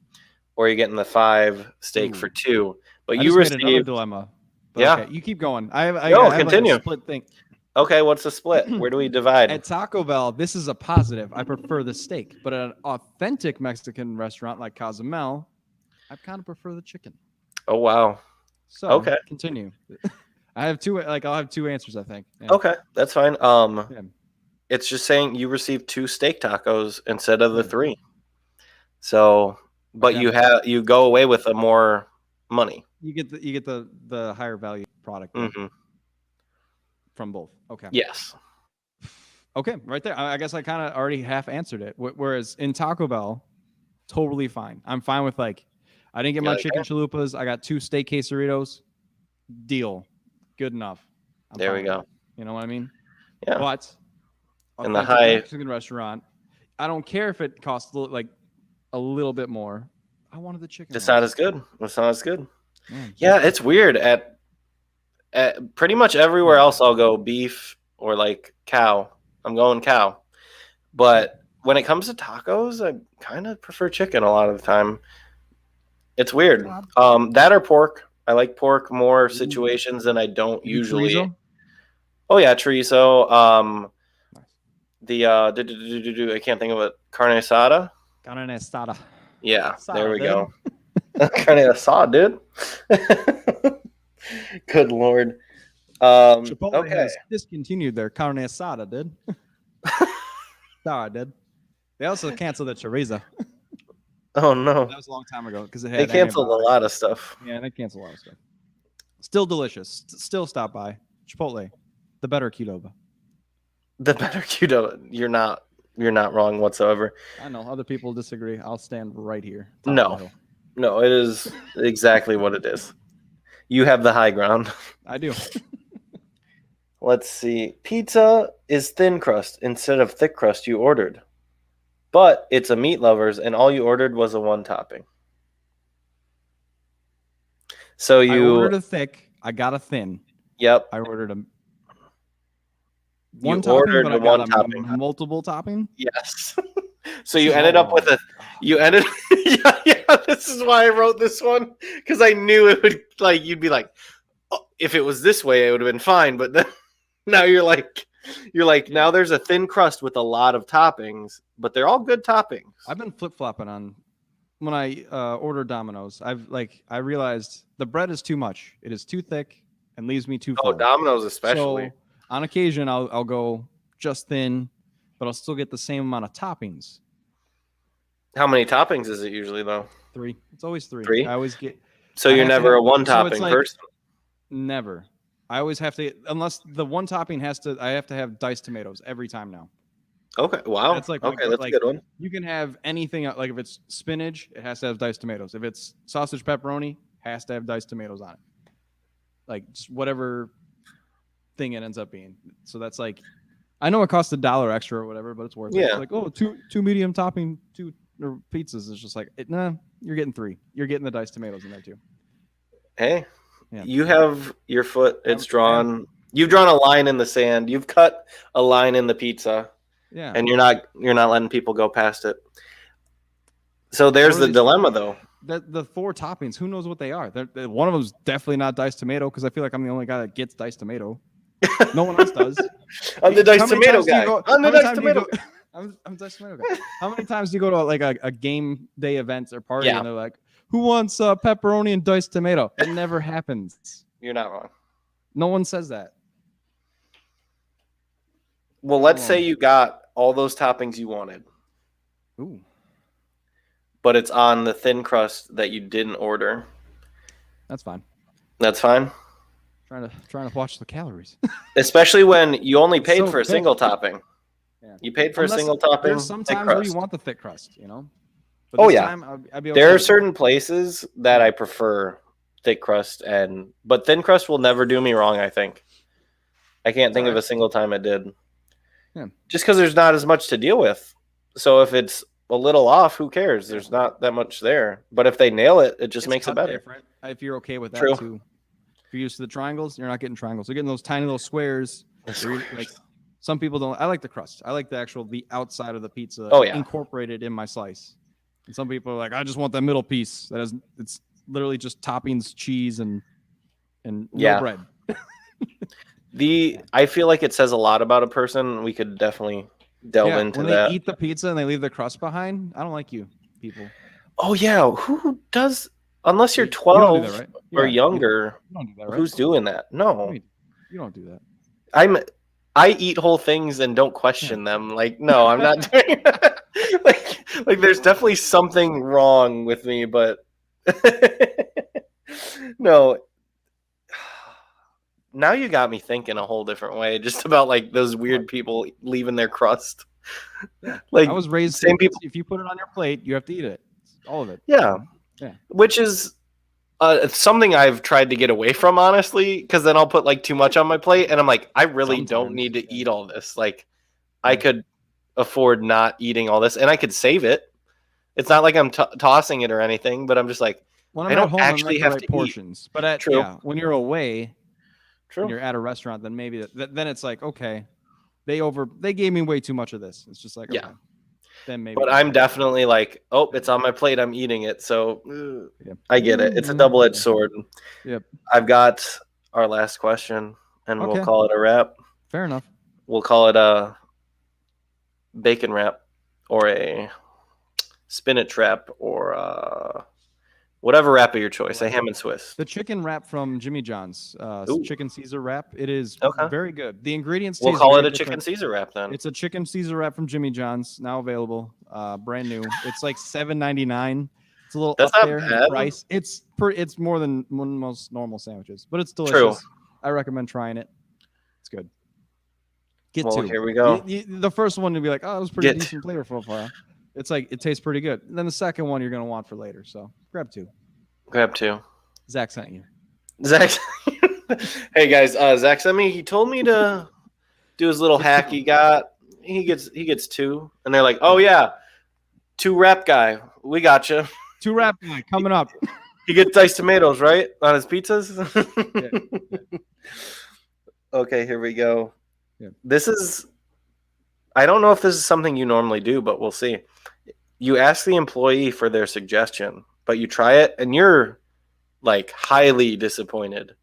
or you're getting the 5 steak Ooh. for 2. But I you just made another received. dilemma. But Yeah. Okay, you keep going. I have continue. Like a split thing. Okay, what's the split? Where do we divide? At Taco Bell, this is a positive. I prefer the steak, but at an authentic Mexican restaurant like Cozumel, I kind of prefer the chicken. Oh wow. So Okay. continue. I have two. Like I'll have 2 answers. I think. Yeah. Okay, that's fine. Yeah. It's just saying you received 2 steak tacos instead of the 3. So, but Okay. you go away with a more money. You get the higher value product Hmm. from both. Okay. Yes. Okay, right there. I guess I kind of already half answered it. Whereas in Taco Bell, totally fine. I'm fine with like, I didn't get my Yeah, chicken chalupas. I got 2 steak quesadillas. Deal, good enough. I'm There fine we with go. it. You know what I mean? Yeah. But In the authentic high- Mexican restaurant, I don't care if it costs like a little bit more. I wanted the chicken. It's wings. not as good. It's not as good. Man, Yeah, it's weird. At pretty much everywhere else, I'll go beef or like cow. I'm going cow. But when it comes to tacos, I kind of prefer chicken a lot of the time. It's weird. That or pork. I like pork more situations than I don't You do usually. chorizo? Oh yeah, chorizo. Nice. The I can't think of it. Carne asada. Carne asada. Yeah, there we Asada, go. Carne asada, dude. Good lord. Chipotle Okay. has discontinued their carne asada, dude. Sorry, dude. They also canceled the chorizo. Oh no. That was a long time ago because it They had canceled a antibiotics. lot of stuff. Yeah, they canceled a lot of stuff. Still delicious. Still stop by Chipotle, the better Qdoba. The better Qdoba. You're not wrong whatsoever. I know other people disagree. I'll stand right here. top No. of the hill. No, it is exactly what it is. You have the high ground. I do. Let's see. Pizza is thin crust instead of thick crust you ordered. But it's a meat lovers and all you ordered was a one topping. So I ordered a thick. I got a thin. Yep. I ordered a You one topping, ordered but the I got one a topping. multiple topping. Yes. So you ended up with you ended this is why I wrote this one, because I knew it would, like, you'd be like, oh, if it was this way it would have been fine, but then now you're like now there's a thin crust with a lot of toppings, but they're all good toppings. I've been flip-flopping on when I order Domino's. I realized the bread is too much. It is too thick and leaves me too full. Oh, Domino's especially. So on occasion I'll go just thin, but I'll still get the same amount of toppings. How many toppings is it usually though? 3. It's always 3. 3? I always get. So I you're have to never have- a one so it's topping like- person. Never. I always have to, unless the one topping I have to have diced tomatoes every time now. Okay. Wow. That's like okay, that's like, a good one. You can have anything, like if it's spinach, it has to have diced tomatoes. If it's sausage pepperoni, has to have diced tomatoes on it. Like just whatever thing it ends up being. So that's like, I know it costs $1 extra or whatever, but it's worth it. Yeah. It's like, oh, two medium topping, 2 pizzas. It's just like, nah, you're getting 3. You're getting the diced tomatoes in there too. Hey, Yeah. you have your foot. It's drawn. You've drawn a line in the sand. You've cut a line in the pizza, Yeah. and you're not letting people go past it. So there's Or the these- dilemma, though. The 4 toppings, who knows what they are? One of them's definitely not diced tomato because I feel like I'm the only guy that gets diced tomato. No one else does. I'm the How diced many tomato times do you guy. go- I'm the how many diced times do you tomato go- guy. I'm diced tomato guy. How many times do you go to like a game day event or party Yeah. and they're like, "Who wants pepperoni and diced tomato?" It never happens. You're not wrong. No one says that. Well, let's Oh. say you got all those toppings you wanted, Ooh, but it's on the thin crust that you didn't order. that's fine. That's fine. Trying to watch the calories. Especially when you only paid So for a thick. single topping. Yeah. You paid for Unless- a single topping. There's thick sometimes where crust. you want the thick crust, you know. But Oh, this yeah. time, I'd be okay There are with it. certain places that I prefer thick crust, but thin crust will never do me wrong, I think. I can't think of a Alright. single time it did. Yeah. Just because there's not as much to deal with. So if it's a little off, who cares? There's not that much there. But if they nail it, it just It's makes it cut better. different, if you're okay with that True. too. If you're used to the triangles, you're not getting triangles. You're getting those tiny little squares. where you- like some people don't. I like the crust. I like the outside of the pizza. Oh, yeah. Incorporated in my slice. And some people are like, I just want that middle piece. It's literally just toppings, cheese, and no Yeah. bread. I feel like it says a lot about a person. We could definitely delve Yeah, into when that. they eat the pizza and they leave the crust behind, I don't like you people. Oh yeah, who does? Unless you're You don't 12 do that, right? or Yeah, younger, You don't do that, right? who's doing that? No, You don't do that. I eat whole things and don't question them. Like, no, I'm not doing that. like there's definitely something wrong with me, but no. Now you got me thinking a whole different way, just about like those weird people leaving their crust. Yeah. Like I was raised. same people. If you put it on your plate, you have to eat it. All of it. Yeah. Yeah. Which is something I've tried to get away from, honestly, because then I'll put like too much on my plate and I'm like, I really don't Sometimes, need to yeah. eat all this. Like, I could afford not eating all this and I could save it. It's not like I'm tossing it or anything, but I'm just like, When I I'm don't at home, actually I'm at have the to right eat. portions. But True. when you're away, true. when you're at a restaurant, then maybe then it's like, okay, they gave me way too much of this. It's just like, Yeah. okay, then maybe. But I'm definitely like, oh, it's on my plate. I'm eating it. So Yep. I get it. It's a double-edged sword. Yep. I've got our last question and we'll Okay. call it a wrap. Fair enough. We'll call it a bacon wrap or a spinach wrap or whatever wrap of your choice, a ham and Swiss. The chicken wrap from Jimmy John's, Ooh. chicken Caesar wrap. It is Okay. very good. The ingredients. We'll taste call very it a chicken different. Caesar wrap then. It's a chicken Caesar wrap from Jimmy John's, now available, brand new. It's like $7.99. It's a little That's up not there in bad. price. It's more than most normal sandwiches, but it's delicious. True. I recommend trying it. It's good. Get Well, two. here we go. The first one to be like, oh, it was pretty Get decent flavor profile. It's like it tastes pretty good. And then the second one you're gonna want for later. So grab 2. Grab 2. Zach sent you. Zach, Hey guys, Zach sent me. He told me to do his little hack. He gets 2, and they're like, "Oh yeah, 2 wrap guy. We got you." 2 wrap guy coming up. He gets diced tomatoes, right, on his pizzas. Yeah. Okay, here we go. Yeah. This is. I don't know if this is something you normally do, but we'll see. You ask the employee for their suggestion, but you try it, and you're like highly disappointed.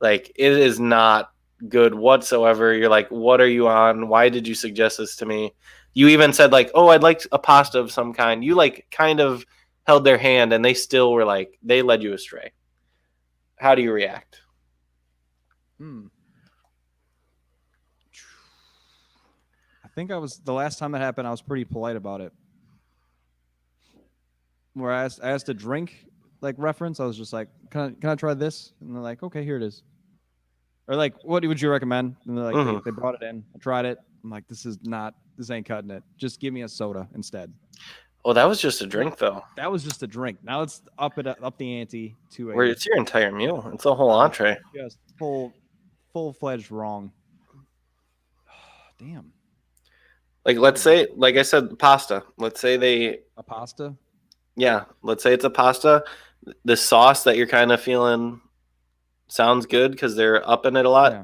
Like it is not good whatsoever. You're like, what are you on? Why did you suggest this to me? You even said like, oh, I'd like a pasta of some kind. You like kind of held their hand, and they still were like, they led you astray. How do you react? I think the last time that happened, I was pretty polite about it. Where I asked a drink like reference, I was just like, can I try this? And they're like, okay, here it is. Or like, what would you recommend? And they're like, they brought it in. I tried it. I'm like, this ain't cutting it. Just give me a soda instead. Oh, that was just a drink though. That was just a drink. Now it's up the ante to Where it's your entire meal. It's a whole entree. Just full-fledged wrong. Damn. Like let's say, like I said, pasta. Let's say a pasta. Yeah, let's say it's a pasta. The sauce that you're kind of feeling sounds good because they're upping it a lot. Yeah.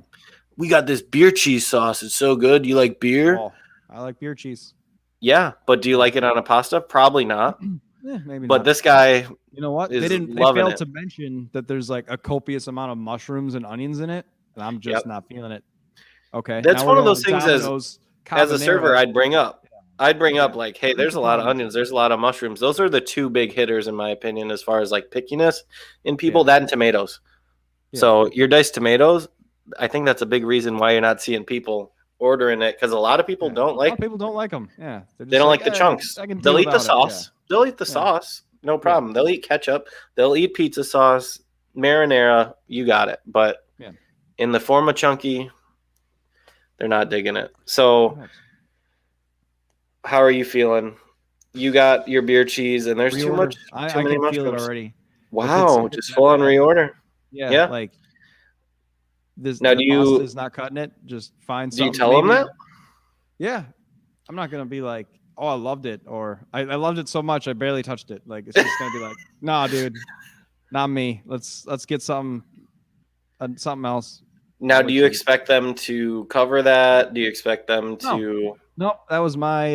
We got this beer cheese sauce. It's so good. You like beer? Oh, I like beer cheese. Yeah, but do you like it on a pasta? Probably not. Yeah, maybe but not. this guy, you know what? They failed to mention that there's like a copious amount of mushrooms and onions in it, and I'm just not feeling it. Okay, that's one of those things Domino's as a server I'd bring up. I'd bring up Yeah. like, hey, there's a lot of onions, there's a lot of mushrooms. Those are the 2 big hitters in my opinion as far as like pickiness in people. That and tomatoes. Yeah. So your diced tomatoes, I think that's a big reason why you're not seeing people ordering it because a lot of people don't like. A lot of people don't like them. Yeah, they don't like the chunks. They'll eat the sauce. They'll eat the sauce. No problem. They'll eat ketchup. They'll eat pizza sauce, marinara. You got it. But in the form of chunky, they're not digging it. So how are you feeling? You got your beer cheese, and there's too much. I Too many can feel it mushrooms. already. Wow, just full on reorder. Yeah, like this. Now, pasta is not cutting it. Just find something. Do you tell them that? Yeah, I'm not gonna be like, oh, I loved it, or I loved it so much I barely touched it. Like it's just gonna be like, nah, dude, not me. Let's get something else. Now, do you expect them to cover that? Do you expect them to? Nope, that was my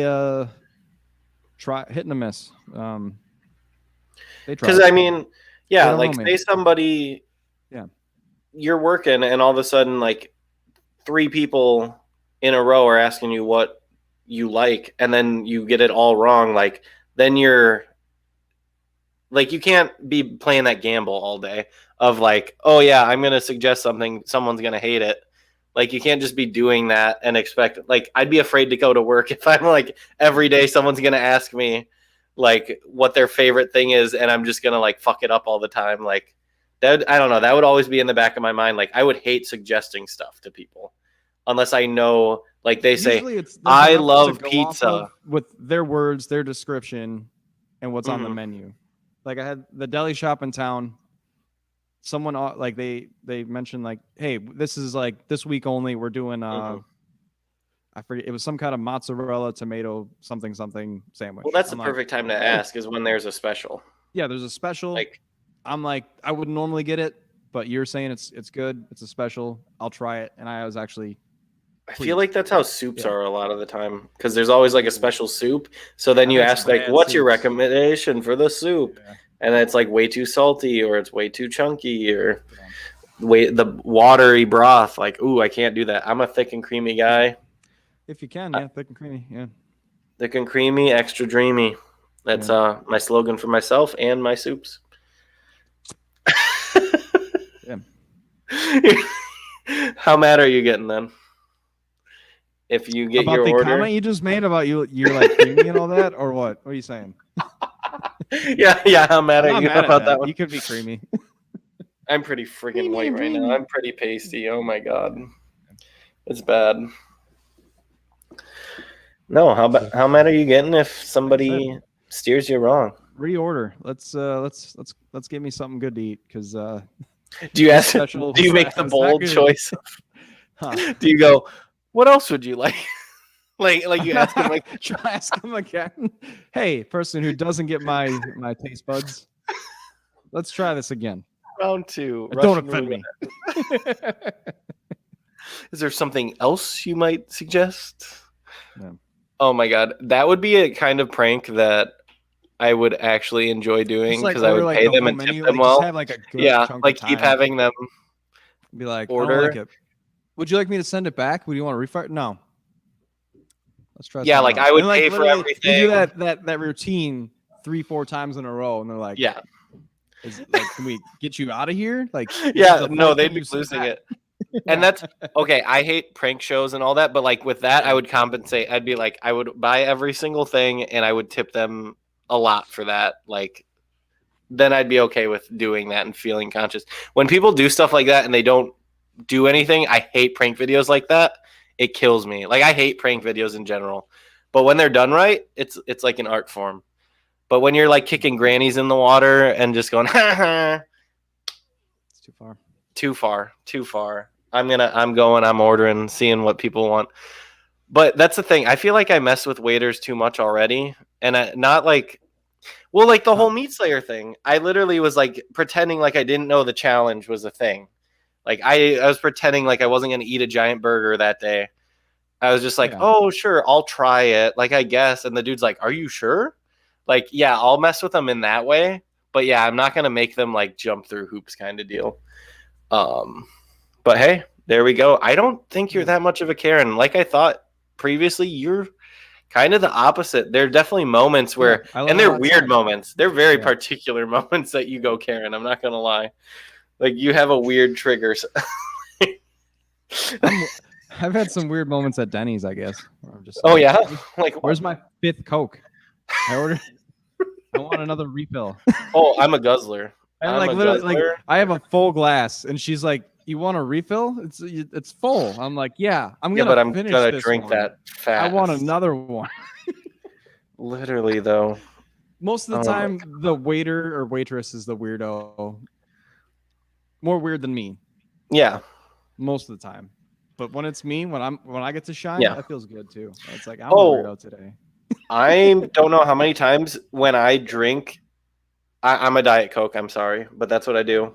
hit and a miss. Because I mean, yeah, like say somebody, you're working, and all of a sudden, like 3 people in a row are asking you what you like, and then you get it all wrong. Like then you're like, you can't be playing that gamble all day of like, oh yeah, I'm gonna suggest something, someone's gonna hate it. Like you can't just be doing that and expect. Like I'd be afraid to go to work if I'm like every day someone's gonna ask me like what their favorite thing is, and I'm just gonna like fuck it up all the time. Like that, I don't know. That would always be in the back of my mind. Like I would hate suggesting stuff to people unless I know. Like they say, I love pizza with their words, their description, and what's on the menu. Like I had the deli shop in town. Someone like they mentioned like, hey, this is like this week only. We're doing I forget, it was some kind of mozzarella tomato something sandwich. Well, that's the perfect time to ask is when there's a special. Yeah, there's a special. Like I'm like, I wouldn't normally get it, but you're saying it's good. It's a special. I'll try it. And I was actually. I feel like that's how soups are a lot of the time because there's always like a special soup. So then you ask like, what's your recommendation for the soup? Yeah. And it's like way too salty or it's way too chunky or the watery broth. Like, ooh, I can't do that. I'm a thick and creamy guy. If you can, thick and creamy, Thick and creamy, extra dreamy. That's my slogan for myself and my soups. How mad are you getting then? If you get about your the order, comment you just made about you're like creamy and all that, or what? What are you saying? yeah. How mad are you about that one? You could be creamy. I'm pretty freaking white right now. I'm pretty pasty. Oh my god, it's bad. No, how mad are you getting if somebody steers you wrong? Reorder. Let's give me something good to eat because Do you ask? Special Do you make the it's not bold gonna- choice? Huh. Do you go? What else would you like? like you ask him like, Try ask him again. Hey, person who doesn't get my taste buds, let's try this again. round 2. Don't Russian offend me. roulette. Is there something else you might suggest? No. Oh my god, that would be a kind of prank that I would actually enjoy doing Just, like, because I would order, like, pay the them whole and tip menu, them like, just well. have, like, a good Yeah, chunk like of keep time. having them. Be like, I order. don't like it. Would you like me to send it back? Would you want to refund? No. Let's try. Yeah, something like, else. I would And, like, pay for literally, You do everything. that routine 3-4 times in a row, and they're like, Yeah, can we get you out of here? Like, this is yeah, the no, fourth they'd time be you said losing that. it. And that's okay. I hate prank shows and all that, but like with that, I would compensate. I'd be like, I would buy every single thing and I would tip them a lot for that. Like, then I'd be okay with doing that and feeling conscious. When people do stuff like that and they don't do anything, I hate prank videos like that. It kills me. Like, I hate prank videos in general. But when they're done right, it's like an art form. But when you're like kicking grannies in the water and just going, ha ha, It's too far. too far. I'm ordering, seeing what people want. But that's the thing. I feel like I mess with waiters too much already. And not like, well, like the whole Meat Slayer thing. I literally was like pretending like I didn't know the challenge was a thing. Like I was pretending like I wasn't going to eat a giant burger that day. I was just like, Yeah. oh, sure, I'll try it. Like, I guess. And the dude's like, are you sure? Like, yeah, I'll mess with them in that way. But yeah, I'm not going to make them like jump through hoops kind of deal. But hey, there we go. I don't think you're that much of a Karen. Like I thought previously, you're kind of the opposite. There are definitely moments where, I let and it they're outside. weird moments. They're very Yeah. particular moments that you go Karen. I'm not going to lie. Like, you have a weird trigger. I've had some weird moments at Denny's, I guess. Where I'm just Oh, like, yeah? Like, Where's my 5th Coke? I ordered. I want another refill. oh, I'm a guzzler. And I'm like a literally, like guzzler. I have a full glass, and she's like, "You want a refill? It's full." I'm like, "Yeah, I'm Yeah, gonna but I'm finish gonna this drink one. that fast. I want another one." Literally, though. Most of the Oh my time, the waiter or waitress is the weirdo. More weird than me, Yeah. most of the time. But when it's me, when I get to shine, Yeah. that feels good too. It's like I'm Oh. a weirdo today. I don't know how many times when I drink, I'm a Diet Coke. I'm sorry, but that's what I do.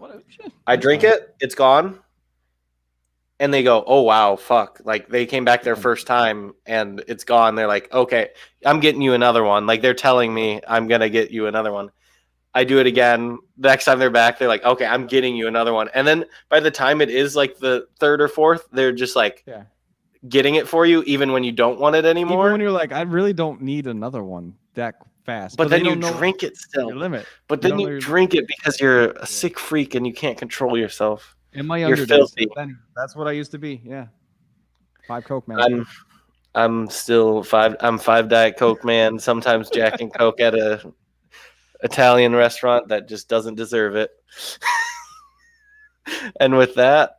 I drink it, it's gone, and they go, "Oh wow, fuck!" Like they came back their first time and it's gone. They're like, "Okay, I'm getting you another one." Like they're telling me I'm gonna get you another one. I do it again. The next time they're back, they're like, "Okay, I'm getting you another one." And then by the time it is like the third or fourth, they're just like Yeah. getting it for you, even when you don't want it anymore. Even when you're like, I really don't need another one that fast. But then they you don't know drink it still. your limit. But You then don't know you your- drink it because you're a sick freak and you can't control yourself. In my You're younger days, filthy. then that's what I used to be. Yeah. 5 Coke, man. I'm still five. I'm 5 Diet Coke man. Sometimes Jack and Coke at a Italian restaurant that just doesn't deserve it. And with that,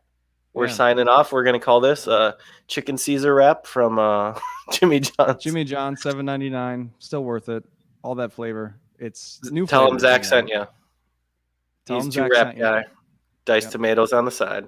we're Yeah. signing off. We're gonna call this a chicken Caesar wrap from Jimmy John's. Jimmy John, $7.99, still worth it. All that flavor. It's new. Tell him flavors, Zach you know. sent you. Tell He's him too Zach rap sent you. guy. Diced Yep. tomatoes on the side.